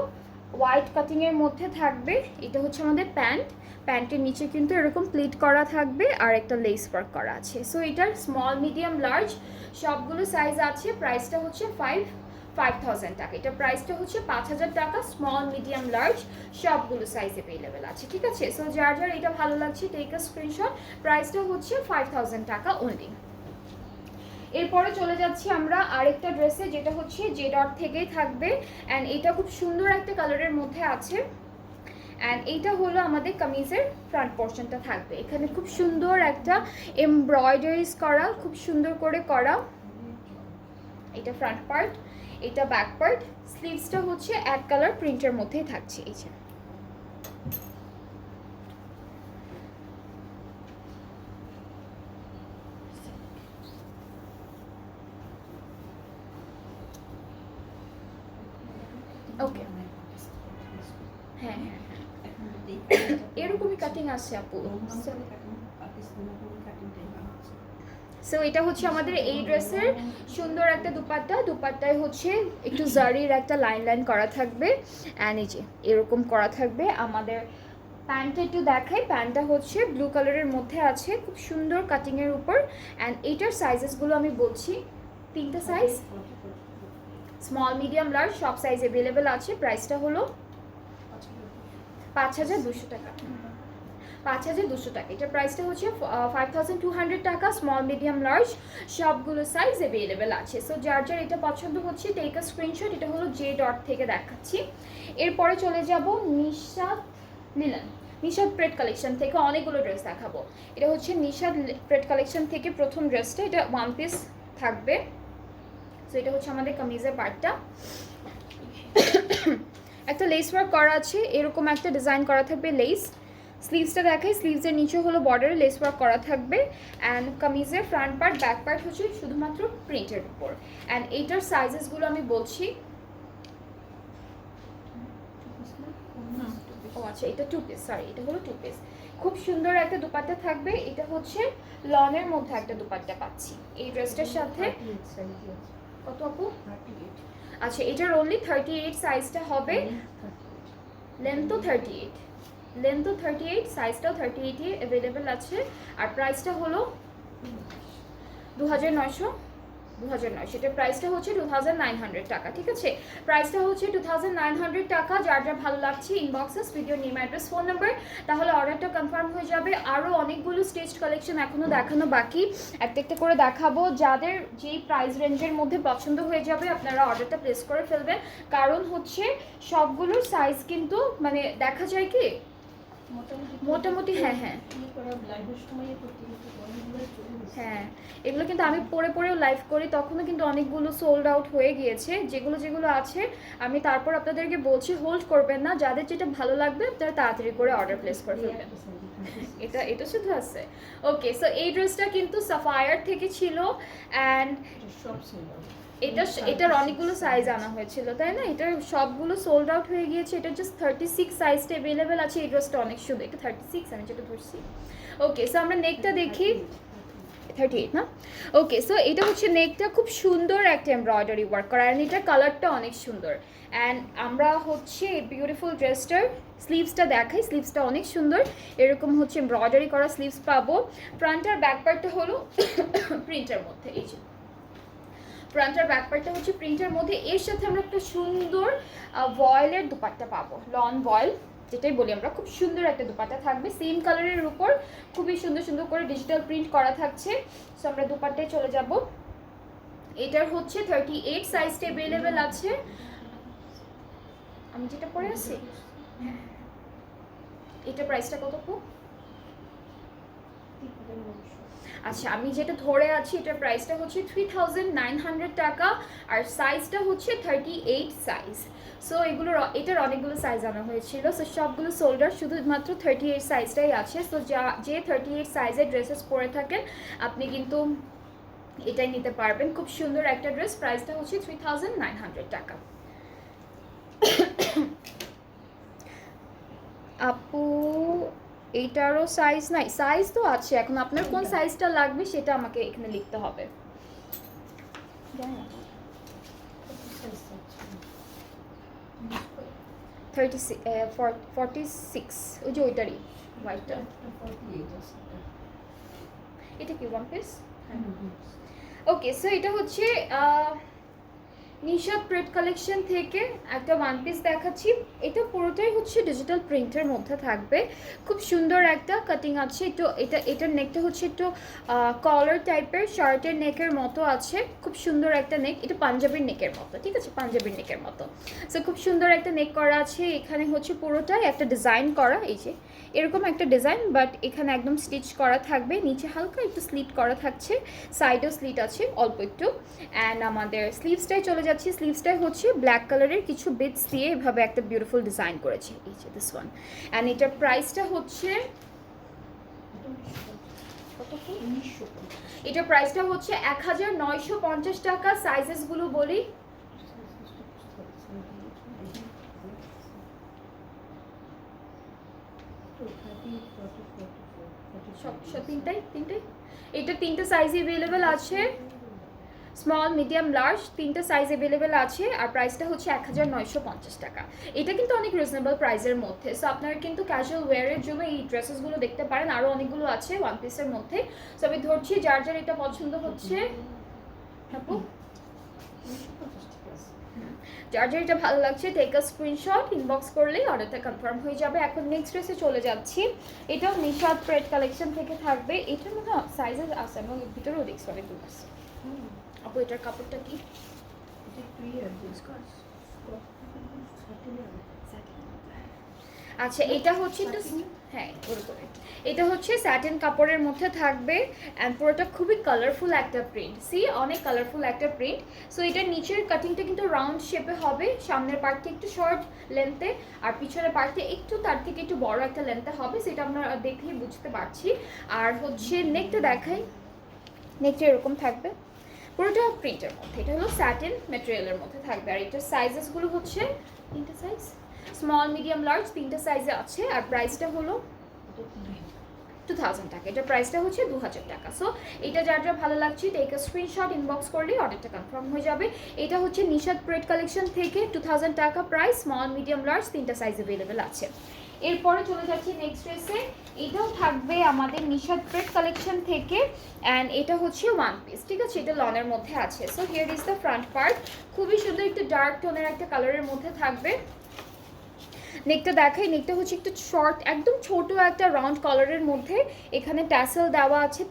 হোয়াইট কাটিং এর মধ্যে থাকবে। এটা হচ্ছে আমাদের প্যান্ট। প্যান্টের নিচে কিন্তু এরকম প্লিট করা থাকবে আর একটা লেস ওয়ার্ক করা আছে। সো এটার স্মল, মিডিয়াম, লার্জ সবগুলো সাইজ আছে। প্রাইসটা হচ্ছে 5,000 টাকা। এটা প্রাইসটা হচ্ছে 5,000 টাকা। স্মল, মিডিয়াম, লার্জ সবগুলো সাইজ অ্যাভেলেবেল আছে, ঠিক আছে? সো যার যার এটা ভালো লাগছে টেক আ স্ক্রিনশট। প্রাইসটা হচ্ছে 5,000 টাকা অনলি। এরপরে চলে যাচ্ছি আমরা আরেকটা ড্রেসে, যেটা হচ্ছে জে ডট থেকেই থাকবে। অ্যান্ড এটা খুব সুন্দর একটা কালারের মধ্যে আছে। অ্যান্ড এইটা হলো আমাদের কামিজের ফ্রন্ট পোর্শনটা থাকবে। এখানে খুব সুন্দর একটা এমব্রয়ডারিজ করা, খুব সুন্দর করে করা। এটা ফ্রন্ট পার্ট, এটা ব্যাক পার্ট। স্লিভসটা হচ্ছে এক কালার প্রিন্টের মধ্যেই থাকছে। এই যে ওকে, হ্যাঁ হ্যাঁ এরকমই কাটিং আছে আপু। সো এটা হচ্ছে আমাদের এই ড্রেসের সুন্দর একটা দুপাট্টা। দুপাট্টায় হচ্ছে একটু জারির একটা লাইন লাইন করা থাকবে। অ্যান্ড এই যে এরকম করা থাকবে। আমাদের প্যান্টটা একটু দেখাই। প্যান্টটা হচ্ছে ব্লু কালারের মধ্যে আছে, খুব সুন্দর কাটিংয়ের উপর। অ্যান্ড এইটার সাইজেসগুলো আমি বলছি, 3টা সাইজ, স্মল, মিডিয়াম, লার্জ সব সাইজ অ্যাভেলেবেল আছে। প্রাইসটা হলো 5,200 টাকা। 5,200 টাকা। এটার প্রাইসটা হচ্ছে 5,200 টাকা। স্মল, মিডিয়াম, লার্জ সবগুলো সাইজ অ্যাভেলেবেল আছে। সো যার যার এটা পছন্দ হচ্ছে টেক আ স্ক্রিনশট। এটা হলো জে ডট থেকে দেখাচ্ছি। এরপরে চলে যাব Nishad linen, Nishad prayed collection থেকে অনেকগুলো ড্রেস দেখাবো। এটা হচ্ছে নিশাদ প্রেড কালেকশন থেকে প্রথম ড্রেসটা। এটা ওয়ান পিস থাকবে। সো এটা হচ্ছে আমাদের কামিজের পার্টটা। একটা লেস ওয়ার্ক করা আছে, এরকম একটা ডিজাইন করা থাকবে লেস। স্লিভসটা দেখাই, স্লিভসের নিচে হলো বর্ডারে লেস ওয়ার্ক করা থাকবে। অ্যান্ড কামিজের ফ্রন্ট পার্ট, ব্যাক পার্ট হচ্ছে শুধুমাত্র প্রিন্টের উপর। অ্যান্ড এইটার সাইজেসগুলো আমি বলছি। ও আচ্ছা, এটা 2 পিস, সরি এটা হলো 2 পিস। খুব সুন্দর একটা দুপাট্টা থাকবে। এটা হচ্ছে লনের মধ্যে একটা দুপাট্টা পাচ্ছি এই ড্রেসটার সাথে। কত আপু? আচ্ছা, এটার অনলি 38 সাইজটা হবে। লেন্থও 38, লেন্থও 38, সাইজটাও 38 অ্যাভেলেবেল আছে। আর প্রাইসটা হলো 2,900। এটার প্রাইসটা হচ্ছে 2,900 টাকা, ঠিক আছে? প্রাইসটা হচ্ছে 2,900 টাকা। যার যা ভালো লাগছে inboxes video name, address, phone number, তাহলে অর্ডারটা কনফার্ম হয়ে যাবে। আরও অনেকগুলো স্টেজড কালেকশন এখনও দেখানো বাকি, একটা একটা করে দেখাবো। যাদের যেই প্রাইস রেঞ্জের মধ্যে পছন্দ হয়ে যাবে আপনারা অর্ডারটা প্লেস করে ফেলবেন। কারণ হচ্ছে সবগুলোর সাইজ কিন্তু মানে দেখা যায় কি মোটামুটি, হ্যাঁ হ্যাঁ হ্যাঁ, এগুলো কিন্তু আমি পরে পরেও লাইভ করি, তখনও কিন্তু অনেকগুলো সোল্ড আউট হয়ে গিয়েছে। যেগুলো যেগুলো আছে আমি তারপর আপনাদেরকে বলছি, হোল্ড করবেন না। যাদের যেটা ভালো লাগবে আপনারা তাড়াতাড়ি করে অর্ডার প্লেস করে ফেলবেন। এটা শুধু আছে। ওকে, সো এই ড্রেসটা কিন্তু সাফায়ার থেকে ছিল। অ্যান্ড এটার অনেকগুলো সাইজ আনা হয়েছিল, তাই না? এটার সবগুলো সোল্ড আউট হয়ে গিয়েছে। এটা জাস্ট 36 সাইজটা অ্যাভেলেবেল আছে। এই ড্রেসটা অনেক সুন্দর। এটা 36 আমি যেটা ধরছি। ওকে, সো আমরা নেকটা দেখি। 38 না? ওকে, সো এটা হচ্ছে নেকটা, খুব সুন্দর একটা এমব্রয়ডারি ওয়ার্ক করা। অ্যান্ড এটার কালারটা অনেক সুন্দর। অ্যান্ড আমরা হচ্ছে বিউটিফুল ড্রেসটার স্লিভসটা দেখাই। স্লিভসটা অনেক সুন্দর, এরকম হচ্ছে এমব্রয়ডারি করা স্লিভস পাবো। ফ্রন্ট আর ব্যাক পার্টটা হলো প্রিন্টের মধ্যে। এই যে ফ্রন্ট আর ব্যাক পার্টটা হচ্ছে প্রিন্টের মধ্যে। এর সাথে আমরা একটা সুন্দর ভয়েলের দুপাট্টা পাবো, লন ভয়েল যেটাই বলি আমরা। খুব সুন্দর একটা দুপাট্টা থাকবে সেম কালারের উপর, খুবই সুন্দর সুন্দর করে ডিজিটাল প্রিন্ট করা থাকছে। সো আমরা দুপাট্টায় চলে যাব। এটার হচ্ছে 38 সাইজটা অ্যাভেলেবেল আছে। আমি যেটা পরে আছি এটা প্রাইসটা কত পু? আচ্ছা, আমি যেটা ধরে আছি এটার প্রাইসটা হচ্ছে 3,900 টাকা। আর সাইজটা হচ্ছে 38 সাইজ। সো এটার অনেকগুলো সাইজ আনা হয়েছিল। সো সবগুলো সোল্ডার, শুধুমাত্র 38 সাইজটাই আছে। সো যে 38 সাইজের ড্রেসেস পরে থাকেন আপনি কিন্তু এটাই নিতে পারবেন। খুব সুন্দর একটা ড্রেস, প্রাইসটা হচ্ছে 3900 টাকা। আপু এইটারও সাইজ নাই? সাইজ তো আছে, এখন আপনার কোন সাইজটা লাগবে সেটা আমাকে এখানে লিখতে হবে। জানি না। 46 ওই যে ওইটারই হোয়াইটটা। এটা কি ওয়ান পিস? ওকে, সো এটা হচ্ছে নিশা প্রিন্ট কালেকশন থেকে একটা ওয়ান পিস দেখাচ্ছি। এটা পুরোটাই হচ্ছে ডিজিটাল প্রিন্টের মধ্যে থাকবে। খুব সুন্দর একটা কাটিং আছে, একটু এটার নেকটা হচ্ছে একটু কলার টাইপের, শার্টের নেকের মতো আছে। খুব সুন্দর একটা নেক, এটা পাঞ্জাবির নেকের মতো, ঠিক আছে, পাঞ্জাবির নেকের মতো। সো খুব সুন্দর একটা নেক করা আছে। এখানে হচ্ছে পুরোটাই একটা ডিজাইন করা, এই যে এরকম একটা ডিজাইন, বাট এখানে একদম স্টিচ করা থাকবে। নিচে হালকা একটু স্লিট করা থাকছে, সাইডেও স্লিট আছে অল্প একটু। অ্যান্ড আমাদের স্লিভসটাই চলে যাচ্ছে। স্লিভসটাই হচ্ছে ব্ল্যাক কালারের কিছু বিটস দিয়ে এভাবে একটা বিউটিফুল ডিজাইন করেছে, এই যে দিস ওয়ান। অ্যান্ড এটার প্রাইসটা হচ্ছে এটার প্রাইসটা হচ্ছে 1950 টাকা। সাইজেসগুলো বলি, তিনটাই এটা তিনটা সাইজ অ্যাভেলেবেল আছে, স্মল মিডিয়াম লার্জ তিনটা সাইজ অ্যাভেলেবেল আছে। আর প্রাইসটা হচ্ছে 1950 টাকা। এটা কিন্তু অনেক রিজনেবল প্রাইসের মধ্যে। সো আপনারা কিন্তু ক্যাজুয়াল ওয়্যারের জন্য এই ড্রেসেসগুলো দেখতে পারেন, আরও অনেকগুলো আছে ওয়ান পিসের মধ্যে। সো আমি ধরছি যার যার এটা পছন্দ হচ্ছে, আপু যার যার এটা ভালো লাগছে টেক আ স্ক্রিনশট, ইনবক্স করলেই অর্ডারটা কনফার্ম হয়ে যাবে। এখন নেক্সট ড্রেসে চলে যাচ্ছি। এটাও নিশাদ প্রেড কালেকশন থেকে থাকবে। এটার মধ্যে সাইজেস আছে এবং এর ভিতরেও দেখছি অনেকগুলো আছে। আপু এটার কাপড়টা কি? আচ্ছা, এটা হচ্ছে একটু, হ্যাঁ ওরকম, এটা হচ্ছে স্যাটিন কাপড়ের মধ্যে থাকবে। অ্যান্ড পুরোটা খুবই কালারফুল একটা প্রিন্ট, সি অনেক কালারফুল একটা প্রিন্ট। সো এটার নিচের কাটিংটা কিন্তু রাউন্ড শেপে হবে, সামনের পার্টটা একটু শর্ট লেন্থে আর পিছনের পার্টটা একটু তার থেকে একটু বড় একটা লেন্থে হবে, সেটা আমরা দেখলেই বুঝতে পারছি। আর হচ্ছে নেকটা দেখাই, নেকটা এরকম থাকবে পুরোটা প্রিন্টের মধ্যে। এটা হলো স্যাটিন ম্যাটেরিয়ালের মধ্যে থাকবে। আর এটার সাইজেসগুলো হচ্ছে তিনটা সাইজ, স্মল মিডিয়াম লার্জ তিনটা সাইজে আছে। আর প্রাইসটা হলো 2000 টাকা। এটা প্রাইসটা হচ্ছে 2000 টাকা। সো এটা যার যার ভালো লাগছে টেক আ স্ক্রিনশট, ইনবক্স করলে অর্ডারটা কনফার্ম হয়ে যাবে। এটা হচ্ছে নিশাদ প্রেড কালেকশন থেকে 2000 টাকা প্রাইস, স্মল মিডিয়াম লার্জ তিনটা সাইজ অ্যাভেলেবেল আছে। এরপরে চলে যাচ্ছি নেক্সট ড্রেসে। এটাও থাকবে আমাদের নিশাদ প্রেড কালেকশন থেকে। অ্যান্ড এটা হচ্ছে ওয়ান পিস, ঠিক আছে, এটা লনের মধ্যে আছে। So here is the front part, খুবই সুন্দর একটু ডার্ক টোনের একটা কালারের মধ্যে থাকবে। নেকটা দেখাই, নেকটা হচ্ছে একটু শর্ট, একদম ছোট একটা রাউন্ড কলারের মধ্যে। এখানে ট্যাসেল দেওয়া আছে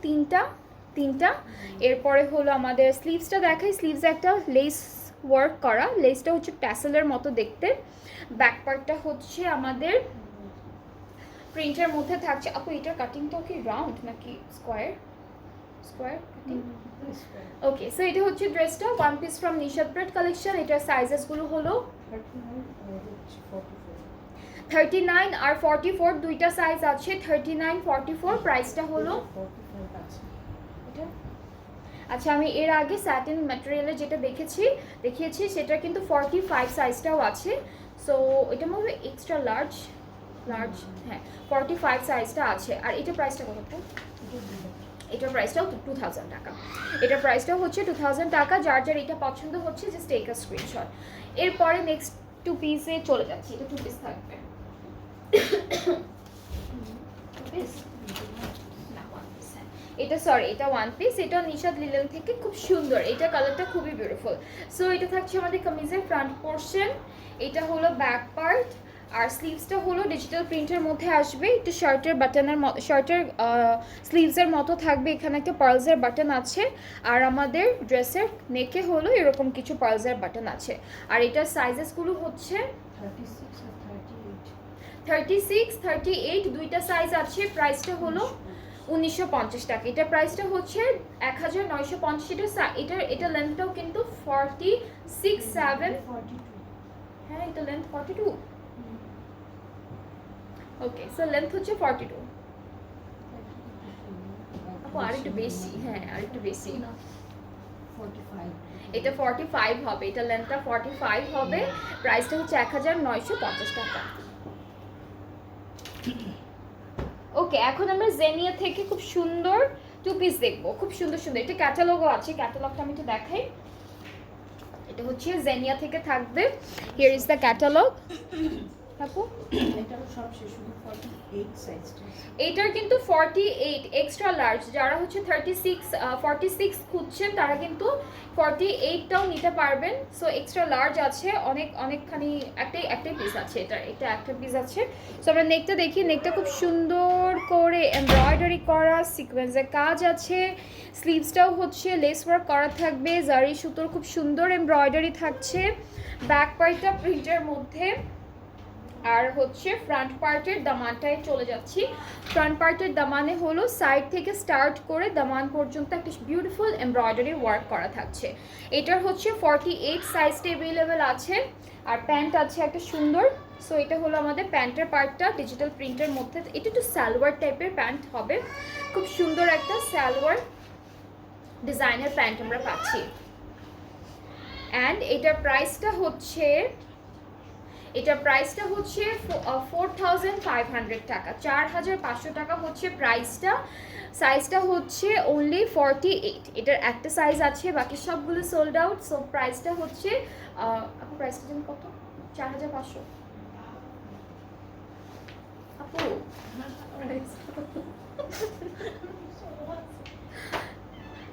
তিনটা। এরপরে হলো আমাদের স্লিভসটা দেখাই, স্লিভসে একটা লেস ওয়ার্ক করা, লেসটা হচ্ছে ট্যাসেলের মতো দেখতে। ব্যাক পার্টটা হচ্ছে আমাদের প্রিন্টের মধ্যে থাকছে। আপু এটার কাটিংটাও কি রাউন্ড নাকি স্কোয়ার কাটিং? ওকে, সো এটা হচ্ছে ড্রেসটা, one piece from Nishad prayed collection. এটার সাইজেসগুলো হলো 39 আর 44, দুইটা সাইজ আছে, 39 44। প্রাইসটা হলো এটা। আচ্ছা, আমি এর আগে স্যাটিন ম্যাটেরিয়ালে যেটা দেখিয়েছি সেটা কিন্তু 45 সাইজটাও আছে। সো এটা মনে এক্সট্রা লার্জ, হ্যাঁ 45 সাইজটা আছে। আর এটা প্রাইসটা কত? এটার প্রাইসটাও 2000 টাকা। এটার প্রাইসটাও হচ্ছে 2000 টাকা। যার যার এটা পছন্দ হচ্ছে জাস্ট টেক আ স্ক্রিনশট। এরপরে নেক্সট টু পিসে চলে যাচ্ছি। এটা টু পিস থাকবে, এটা ওয়ান পিস। এটা নিশাদ লিলেন থেকে, খুব সুন্দর, এটা কালারটা খুবই বিউটিফুল। সো এটা থাকছে আমাদের কামিজের ফ্রন্ট পোর্শন, এটা হলো ব্যাক পার্ট। আর স্লিভসটা হলো ডিজিটাল প্রিন্টের মধ্যে আসবে, একটু শার্টের স্লিভসের মতো থাকবে। এখানে একটা পার্লসের বাটন আছে। আর আমাদের ড্রেসের নেকে হলো এরকম কিছু পার্লসের বাটন আছে। আর এটার সাইজেসগুলো হচ্ছে 36 38, দুইটা সাইজ আছে। প্রাইসটা হলো 1950 টাকা। এটার প্রাইসটা হচ্ছে 1950। এটা লেন্থটাও কিন্তু 46-7, হ্যাঁ এটা লেন্থ 42। ওকে, সো লেন্থ হচ্ছে 42। আপু আর একটু বেশি, হ্যাঁ আর একটু বেশি। 45. এটা 45 হবে, এটা লেন্থটা 45 হবে, প্রাইসটা হচ্ছে 1950 টাকা। ওকে, এখন আমরা জেনিয়া থেকে খুব সুন্দর টু পিস দেখবো, খুব সুন্দর সুন্দর। এটা ক্যাটালগও আছে, ক্যাটালগটা আমি একটু দেখাই। এটা হচ্ছে জেনিয়া থেকে থাকবে। Here is the catalogue. আপু এটারও সব শেষ, শুধু 48 সাইজটা। এটার কিন্তু 48 এক্সট্রা লার্জ, যারা হচ্ছে 46 খুঁজছেন তারা কিন্তু 48টাও নিতে পারবেন। সো এক্সট্রা লার্জ আছে, অনেকখানি একটাই পিস আছে, এটা একটা পিস আছে। সো আমরা নেকটা দেখি, নেকটা খুব সুন্দর করে এমব্রয়ডারি করা সিকোয়েন্সের কাজ আছে। স্লিভসটাও হচ্ছে লেস ওয়ার্ক করা থাকবে, জারি সুতোর খুব সুন্দর এমব্রয়ডারি থাকছে। ব্যাক পার্টটা প্রিন্টের মধ্যে, আর হচ্ছে ফ্রন্ট পার্টের দামানটায় চলে যাচ্ছি। ফ্রন্ট পার্টের দামানে হলো সাইড থেকে স্টার্ট করে দামান পর্যন্ত একটা বিউটিফুল এমব্রয়ডারি ওয়ার্ক করা থাকছে। এটার হচ্ছে 48 সাইজটা অ্যাভেলেবেল আছে। আর প্যান্ট আছে একটা সুন্দর। সো এটা হলো আমাদের প্যান্টের পার্টটা ডিজিটাল প্রিন্টের মধ্যে। এটা একটু সালোয়ার টাইপের প্যান্ট হবে, খুব সুন্দর একটা সালোয়ার ডিজাইনের প্যান্ট আমরা পাচ্ছি। অ্যান্ড এটার প্রাইসটা হচ্ছে 4500 টাকা, 4500 টাকা হচ্ছে প্রাইসটা। সাইজটা হচ্ছে অনলি 48। এটার একটা সাইজ আছে, বাকি সবগুলো সোল্ড আউট। সো প্রাইসটা হচ্ছে আপু প্রাইসটা জানি কত? 4500। আপু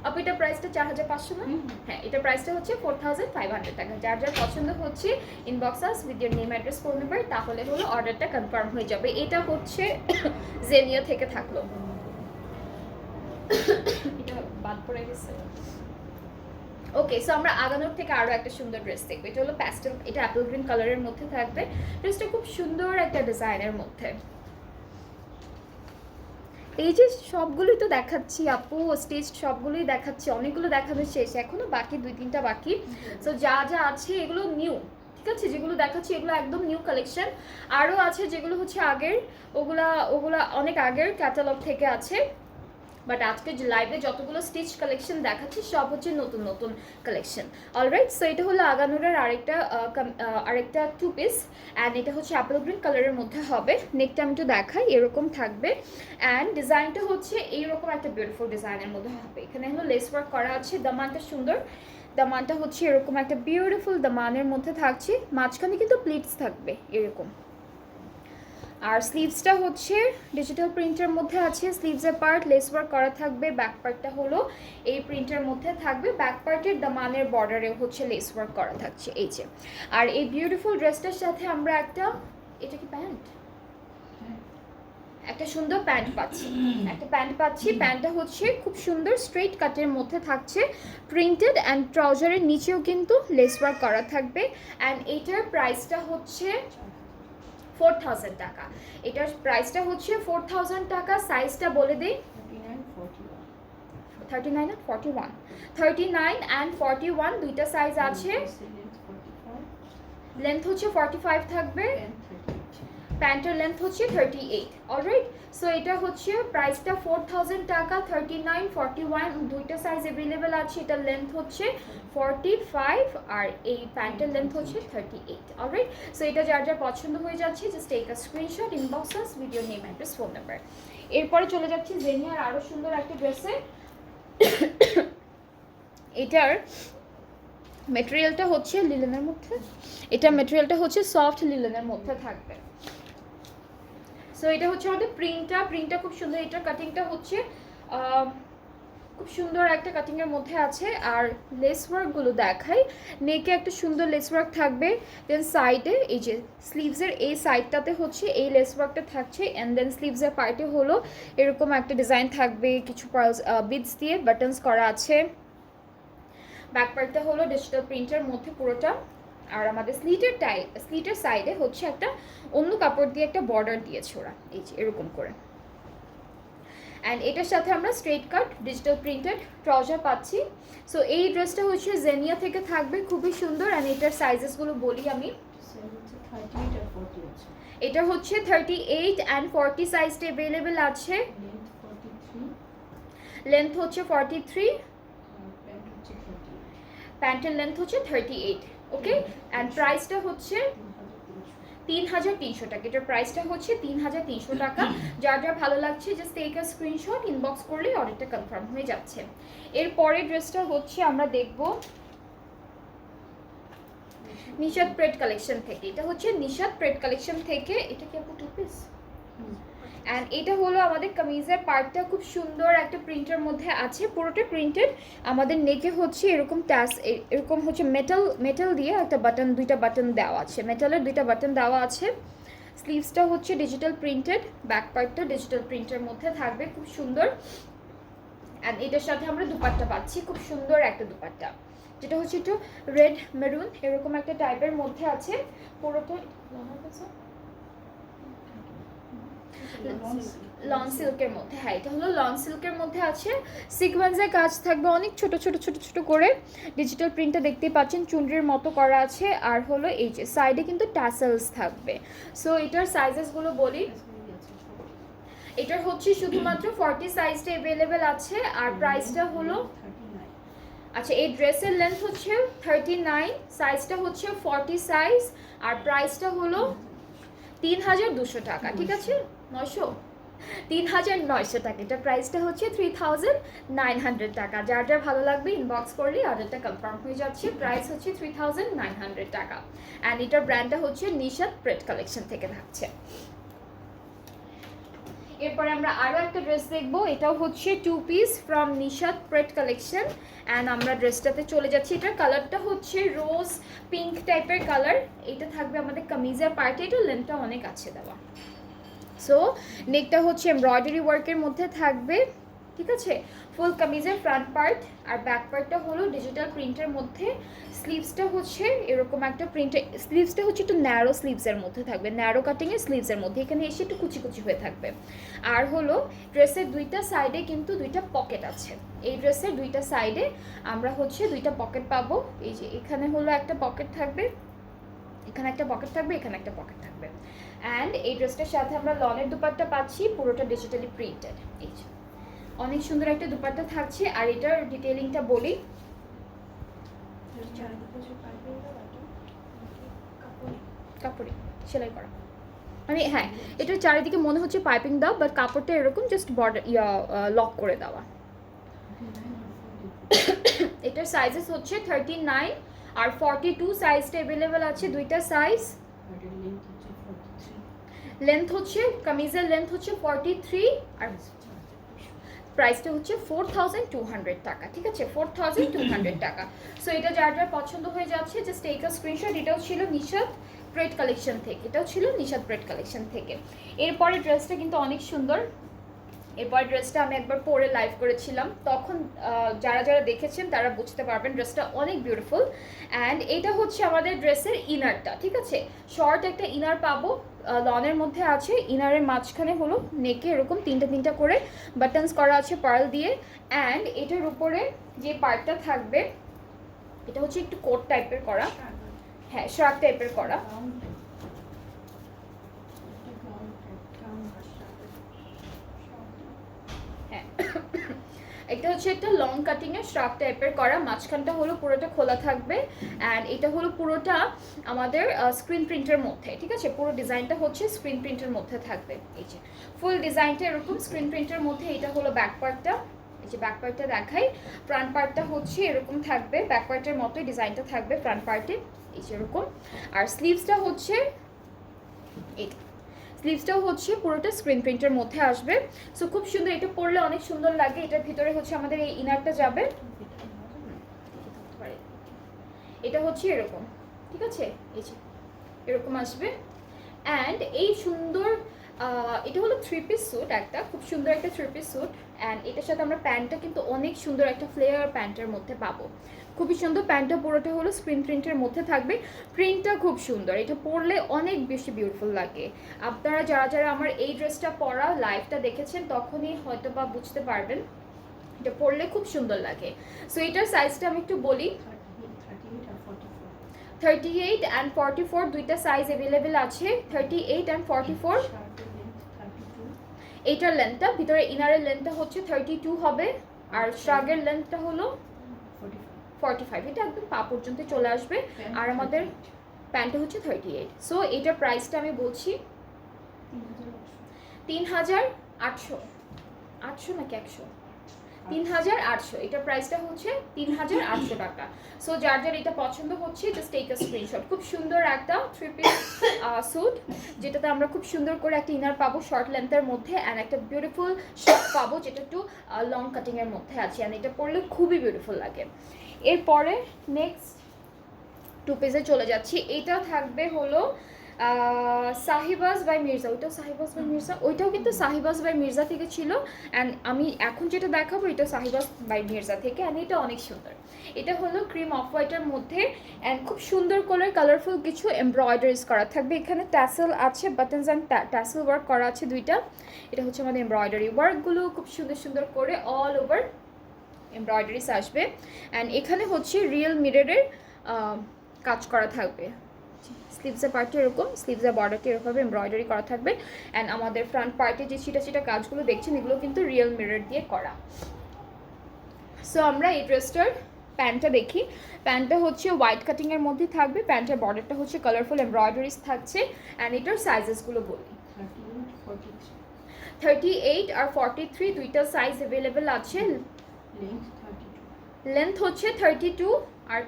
আপু এটা প্রাইসটা 4500 না? হ্যাঁ, এটা প্রাইসটা হচ্ছে 4500 টাকা। যার যার পছন্দ হচ্ছে inbox us with your name address phone number, তাহলে হলো অর্ডারটা কনফার্ম হয়ে যাবে। এটা হচ্ছে জেনিয়া থেকে থাকলো, এটা বাদ পড়ে গেছে। ওকে, সো আমরা আগানোর থেকে আরো একটা সুন্দর ড্রেস দেখবো। এটা হলো প্যাস্টেল, এটা অ্যাপল গ্রিন কালারের মধ্যে থাকবে। ড্রেসটা খুব সুন্দর একটা ডিজাইনের মধ্যে। এই যে সবগুলোই তো দেখাচ্ছি আপু, স্টেজ সবগুলোই দেখাচ্ছি, অনেকগুলো দেখানো শেষ, এখনো বাকি 2-3টা বাকি। সো যা যা আছে এগুলো নিউ, ঠিক আছে? যেগুলো দেখাচ্ছি এগুলো একদম নিউ কালেকশন। আরও আছে যেগুলো হচ্ছে আগের, ওগুলা অনেক আগের ক্যাটালগ থেকে আছে। বাট আজকে যে লাইভে যতগুলো স্টিচ কালেকশন দেখাচ্ছি সব হচ্ছে নতুন নতুন কালেকশন। অলরাইট, সো এটা হলো আগানোরের আরেকটা টু পিস। অ্যান্ড এটা হচ্ছে অ্যাপল গ্রিন কালারের মধ্যে হবে। নেকটা আমি একটু দেখাই, এরকম থাকবে। অ্যান্ড ডিজাইনটা হচ্ছে এইরকম একটা বিউটিফুল ডিজাইনের মধ্যে হবে। এখানে হলো লেস ওয়ার্ক করা আছে, দামানটা সুন্দর। দামানটা হচ্ছে এরকম একটা বিউটিফুল দামানের মধ্যে থাকছে, মাঝখানে কিন্তু প্লিটস থাকবে এরকম। আর স্লিভসটা হচ্ছে ডিজিটাল প্রিন্টের মধ্যে আছে, স্লিভসের পার্ট লেস ওয়ার্ক করা থাকবে। ব্যাক পার্টটা হলো এই প্রিন্টের মধ্যে থাকবে, ব্যাক পার্টের দামানের বর্ডারেও হচ্ছে লেস ওয়ার্ক করা থাকছে এই যে। আর এই বিউটিফুল ড্রেসটার সাথে আমরা একটা, এটা কি প্যান্ট? একটা সুন্দর প্যান্ট পাচ্ছি, একটা প্যান্ট পাচ্ছি। প্যান্টটা হচ্ছে খুব সুন্দর স্ট্রেট কাটের মধ্যে থাকছে, প্রিন্টেড। অ্যান্ড ট্রাউজারের নিচেও কিন্তু লেস ওয়ার্ক করা থাকবে। অ্যান্ড এইটার প্রাইসটা হচ্ছে 4000 টাকা। এটার প্রাইসটা হচ্ছে 4000 টাকা। সাইজটা বলে দিই, 39 and 41, 39 and 41 দুইটা সাইজ আছে। লেন্থ হচ্ছে 45 থাকবে, প্যান্টের লেন্থ হচ্ছে 38। অলরাইট, সো এটা হচ্ছে প্রাইসটা 4000 টাকা। 39, 41 দুইটা সাইজ অ্যাভেলেবেল আছে। এটার লেন্থ হচ্ছে 45 আর এই প্যান্টের লেন্থ হচ্ছে 38। অলরাইট, সো এটা যার যার পছন্দ হয়ে যাচ্ছে just take a screenshot, inbox us with your name address phone number. এরপরে চলে যাচ্ছি জেনিয়ার আরও সুন্দর একটা ড্রেসে। এটার মেটেরিয়ালটা হচ্ছে লিলেনের মধ্যে, এটা মেটেরিয়ালটা হচ্ছে সফট লিলেনের মধ্যে থাকবে। সো এটা হচ্ছে আমাদের প্রিন্টটা খুব সুন্দর। এটার কাটিংটা হচ্ছে খুব সুন্দর একটা কাটিংয়ের মধ্যে আছে। আর লেস ওয়ার্কগুলো দেখাই, নেকে একটা সুন্দর লেস ওয়ার্ক থাকবে। দেন সাইডে এই যে স্লিভসের এই সাইডটাতে হচ্ছে এই লেস ওয়ার্কটা থাকছে। অ্যান্ড দেন স্লিভসের পার্টে হলো এরকম একটা ডিজাইন থাকবে, কিছু বিডস দিয়ে বাটনস করা আছে। ব্যাক পার্টটা হলো ডিজিটাল প্রিন্টের মধ্যে পুরোটা। আর আমাদের স্লিটের সাইডে হচ্ছে একটা অন্য কাপড় দিয়ে একটা বর্ডার দিয়েছে ওরা, এই যে এরকম করে। অ্যান্ড এটার সাথে আমরা স্ট্রেট কাট ডিজিটাল প্রিন্টেড ট্রাউজার পাচ্ছি। সো এই ড্রেসটা হচ্ছে জেনিয়া থেকে থাকবে, খুবই সুন্দর। অ্যান্ড এটার সাইজেসগুলো বলি আমি, এটা হচ্ছে 38 and 40 সাইজটা অ্যাভেলেবেল আছে। লেন্থ হচ্ছে 43, প্যান্টের লেন্থ হচ্ছে 38, ওকে। অ্যান্ড প্রাইসটা হচ্ছে 3,300 টাকা। এটার প্রাইসটা হচ্ছে 3,300 টাকা। যার যার ভালো লাগছে just take a screenshot, inbox করলে অর্ডারটা কনফার্ম হয়ে যাচ্ছে। এরপরের ড্রেসটা হচ্ছে আমরা দেখব নিশাদ প্রেড কালেকশন থেকে। এটা হচ্ছে নিশাদ প্রেড কালেকশন থেকে। এটা কি আপু 2 পিস? অ্যান্ড এটা হলো আমাদের কামিজের পার্টটা, খুব সুন্দর একটা প্রিন্টের মধ্যে আছে, পুরোটা প্রিন্টেড। আমাদের নেকে হচ্ছে এরকম এরকম হচ্ছে মেটাল দিয়ে একটা বাটন, 2টা বাটন দেওয়া আছে, মেটালের 2টা বাটন দেওয়া আছে। স্লিভসটা হচ্ছে ডিজিটাল প্রিন্টেড, ব্যাক পার্টটা ডিজিটাল প্রিন্টের মধ্যে থাকবে, খুব সুন্দর। অ্যান্ড এটার সাথে আমরা দুপাট্টা পাচ্ছি, খুব সুন্দর একটা দুপাট্টা, যেটা হচ্ছে একটু রেড মেরুন এরকম একটা টাইপের মধ্যে আছে পুরোটা। লং সিল্কের মধ্যে, হ্যাঁ এটা হলো লং সিল্কের মধ্যে আছে। সিকোয়েন্সের কাজ থাকবে অনেক ছোট ছোট ছোট ছোট করে, ডিজিটাল প্রিন্টটা দেখতেই পাচ্ছেন চুনরির মতো করা আছে। আর হলো এই যে সাইডে কিন্তু ট্যাসেলস থাকবে। সো এটার সাইজেসগুলো বলি, এটার হচ্ছে শুধুমাত্র 40 সাইজটা অ্যাভেলেবেল আছে। আর প্রাইসটা হলো, আচ্ছা এই ড্রেসের লেন্থ হচ্ছে 39, সাইজটা হচ্ছে 40 সাইজ, আর প্রাইসটা হলো 3,200 টাকা, ঠিক আছে 3,900 টাকা। এটা প্রাইসটা হচ্ছে 3,900 টাকা। যার যার ভালো লাগবে ইনবক্স করলে অর্ডারটা কনফার্ম হয়ে যাচ্ছে। প্রাইস হচ্ছে 3,900 টাকা। অ্যান্ড এটার ব্র্যান্ডটা হচ্ছে নিশাদ প্রেড কালেকশন থেকে থাকছে। এরপরে আমরা আরও একটা ড্রেস দেখবো, এটাও হচ্ছে 2 piece from Nishad prayed collection. And আমরা ড্রেসটাতে চলে যাচ্ছি। এটার কালারটা হচ্ছে রোজ পিঙ্ক টাইপের কালার। এটা থাকবে আমাদের কামিজের পার্টে, এটা লেন্থটা অনেক আছে দেওয়া। সো নেকটা হচ্ছে এমব্রয়ডারি ওয়ার্কের মধ্যে থাকবে, ঠিক আছে। ফুল কামিজের ফ্রন্ট পার্ট, আর ব্যাক পার্টটা হলো ডিজিটাল প্রিন্টের মধ্যে। স্লিভসটা হচ্ছে এরকম একটা প্রিন্টের, স্লিভসটা হচ্ছে একটু ন্যারো স্লিভসের মধ্যে থাকবে, ন্যারো কাটিংয়ের স্লিভসের মধ্যে, এখানে এসে একটু কুচি কুচি হয়ে থাকবে। আর হলো ড্রেসের 2টা সাইডে কিন্তু 2টা পকেট আছে। এই ড্রেসের 2টা সাইডে আমরা হচ্ছে 2টা পকেট পাবো। এই যে এখানে হলো একটা পকেট থাকবে, এখানে একটা পকেট থাকবে, এখানে একটা পকেট থাকবে। অ্যান্ড এই ড্রেসটার সাথে আমরা লনের দুপাট্টা পাচ্ছি, পুরোটা ডিজিটালি প্রিন্টেড। এই যে অনেক সুন্দর একটা দুপাট্টা থাকছে। আর এটার ডিটেইলিংটা বলি, কাপড়ে সেলাই করা, মানে হ্যাঁ এটার চারিদিকে মনে হচ্ছে পাইপিং দাও, বাট কাপড়টা এরকম জাস্ট বর্ডার লক করে দেওয়া। এটার সাইজেস হচ্ছে 39 আর 42 সাইজটা অ্যাভেলেবেল আছে, 2টা সাইজ। লেন্থ হচ্ছে কামিজের লেন্থ হচ্ছে 43, আর প্রাইসটা হচ্ছে 4,200 টাকা, ঠিক আছে 4,200 টাকা। সো এটা যার যার পছন্দ হয়ে যাচ্ছে জাস্ট টেক আ স্ক্রিনশট। এটাও ছিল নিশাদ প্রেড কালেকশন থেকে, এটাও ছিল নিশাদ প্রেড কালেকশন থেকে। এরপরে ড্রেসটা কিন্তু অনেক সুন্দর। এরপর ড্রেসটা আমি একবার পরে লাইভ করেছিলাম, তখন যারা যারা দেখেছেন তারা বুঝতে পারবেন ড্রেসটা অনেক বিউটিফুল। অ্যান্ড এটা হচ্ছে আমাদের ড্রেসের ইনারটা, ঠিক আছে। শর্ট একটা ইনার পাবো, লনের মধ্যে আছে। ইনারের মাঝখানে হলো নেকে এরকম 3টা করে বাটনস করা আছে পার্ল দিয়ে। অ্যান্ড এটার উপরে যে পার্টটা থাকবে এটা হচ্ছে একটু কোট টাইপের করা, হ্যাঁ শার্ট টাইপের করা। হ্যাঁ এটা হচ্ছে একটা লং কাটিং এর স্ট্রাপ টাইপের করা, মাঝখানটা হলো পুরোটা খোলা থাকবে। অ্যান্ড এটা হলো পুরোটা আমাদের স্ক্রিন প্রিন্টের মধ্যে, ঠিক আছে। পুরো ডিজাইনটা হচ্ছে স্ক্রিন প্রিন্টের মধ্যে থাকবে। এই যে ফুল ডিজাইনটা এরকম স্ক্রিন প্রিন্টের মধ্যে। এটা হলো ব্যাক পার্টটা, এই যে ব্যাক পার্টটা দেখাই। ফ্রন্ট পার্টটা হচ্ছে এরকম থাকবে, ব্যাক পার্টের মতোই ডিজাইনটা থাকবে ফ্রন্ট পার্টে, এই যে এরকম। আর স্লিভসটা হচ্ছে এই, স্লিভসটাও হচ্ছে পুরোটা স্ক্রিন প্রিন্টের মধ্যে আসবে। সো খুব সুন্দর, এটা পরলে অনেক সুন্দর লাগে। এটার ভিতরে হচ্ছে আমাদের এই ইনারটা যাবে, এটা হচ্ছে এরকম, ঠিক আছে এই যে এরকম আসবে। অ্যান্ড এই সুন্দর এটা হলো 3 পিস স্যুট, একটা খুব সুন্দর একটা 3 পিস স্যুট। অ্যান্ড এটার সাথে আমরা প্যান্টটা কিন্তু অনেক সুন্দর একটা ফ্লেয়ার প্যান্টের মধ্যে পাবো, খুবই সুন্দর। প্যান্টটা পুরোটা হলো স্ক্রিন প্রিন্টের মধ্যে থাকবে, প্রিন্টটা খুব সুন্দর, এটা পরলে অনেক বেশি বিউটিফুল লাগে। আপনারা যারা যারা আমার এই ড্রেসটা পরা লাইভটা দেখেছেন তখনই হয়তো বা বুঝতে পারবেন, এটা পরলে খুব সুন্দর লাগে। সো এটার সাইজটা আমি একটু বলি, 38 অ্যান্ড 44 দুইটা সাইজ অ্যাভেলেবেল আছে, 38 অ্যান্ড 44। এইটার লেন্থটা ভিতরে ইনারের লেন্থটা হচ্ছে 32 হবে, আর শ্রাগের লেন্থটা হলো 45, এটা একদম পা পর্যন্ত চলে আসবে। আর আমাদের প্যান্টটা হচ্ছে 38। সো এটার প্রাইসটা আমি বলছি 3800, 800 নাকি 100, 3800। এটার প্রাইসটা হচ্ছে 3800 টাকা। সো যার যার এটা পছন্দ হচ্ছে জাস্ট টেক আ স্ক্রিনশট। খুব সুন্দর একটা 3 পিস স্যুট, যেটাতে আমরা খুব সুন্দর করে একটা ইনার পাবো শর্ট লেন্থের মধ্যে, অ্যান্ড একটা বিউটিফুল শর্ট পাবো যেটা একটু লং কাটিংয়ের মধ্যে আছে, অ্যান্ড এটা পরলে খুবই বিউটিফুল লাগে। এরপরে নেক্সট 2 পিসে চলে যাচ্ছি। এটা থাকবে হলো সাহিবাজ বাই মির্জা। ওইটাও সাহিবাজ বাই মির্জা, ওইটাও কিন্তু সাহিবাজ বাই মির্জা থেকে ছিল। অ্যান্ড আমি এখন যেটা দেখাবো এটা সাহিবাজ বাই মির্জা থেকে, অ্যান্ড এটা অনেক সুন্দর। এটা হলো ক্রিম অফ হোয়াইটের মধ্যে, অ্যান্ড খুব সুন্দর করে কালারফুল কিছু এমব্রয়ডারিজ করা থাকবে। এখানে ট্যাসেল আছে, বাটনস অ্যান্ড ট্যাসেল ওয়ার্ক করা আছে দুইটা। এটা হচ্ছে আমাদের এমব্রয়ডারি ওয়ার্কগুলো খুব সুন্দর সুন্দর করে অল ওভার এমব্রয়ডারিজ আসবে। অ্যান্ড এখানে হচ্ছে রিয়েল মিররের কাজ করা থাকবে। স্লিভসের পার্টে এরকম, স্লিভসের বর্ডারটি এরকমভাবে এমব্রয়ডারি করা থাকবে। অ্যান্ড আমাদের ফ্রন্ট পার্টে যে ছিটা ছিটা কাজগুলো দেখছেন এগুলো কিন্তু রিয়েল মিরর দিয়ে করা। সো আমরা এই ড্রেসটার প্যান্টটা দেখি। প্যান্টটা হচ্ছে হোয়াইট কাটিংয়ের মধ্যে থাকবে, প্যান্টের বর্ডারটা হচ্ছে কালারফুল এমব্রয়ডারিজ থাকছে। অ্যান্ড এটার সাইজেসগুলো বলি, 38 আর 43 দুইটা সাইজ অ্যাভেলেবেল আছে। লেন্থ হচ্ছে 32 আর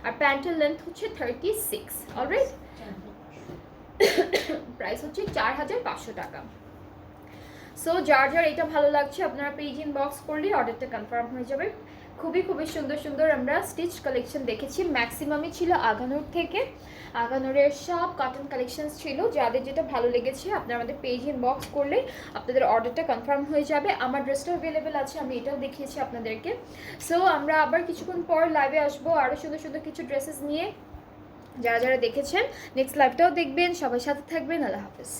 আর প্যান্টের লেন্থ হচ্ছে 36। অলরাইট, প্রাইস হচ্ছে 4500 টাকা। সো যার যার এটা ভালো লাগছে আপনারা পেজ ইনবক্স করলে অর্ডারটা কনফার্ম হয়ে যাবে। খুবই খুবই সুন্দর সুন্দর আমরা স্টিচ কালেকশন দেখেছি, ম্যাক্সিমামই ছিল আগানুর থেকে। আগানুরের সব কটন কালেকশনস ছিল। যাদের যেটা ভালো লেগেছে আপনারা আমাদের পেজ ইনবক্স করলে আপনাদের অর্ডারটা কনফার্ম হয়ে যাবে। আমার ড্রেসটা অ্যাভেলেবেল আছে, আমি এটাও দেখিয়েছি আপনাদেরকে। সো আমরা আবার কিছুক্ষণ পর লাইভে আসবো আরও সুন্দর সুন্দর কিছু ড্রেসেস নিয়ে। যারা যারা দেখেছেন নেক্সট লাইভটাও দেখবেন, সবাই সাথে থাকবেন। আল্লাহ হাফেজ।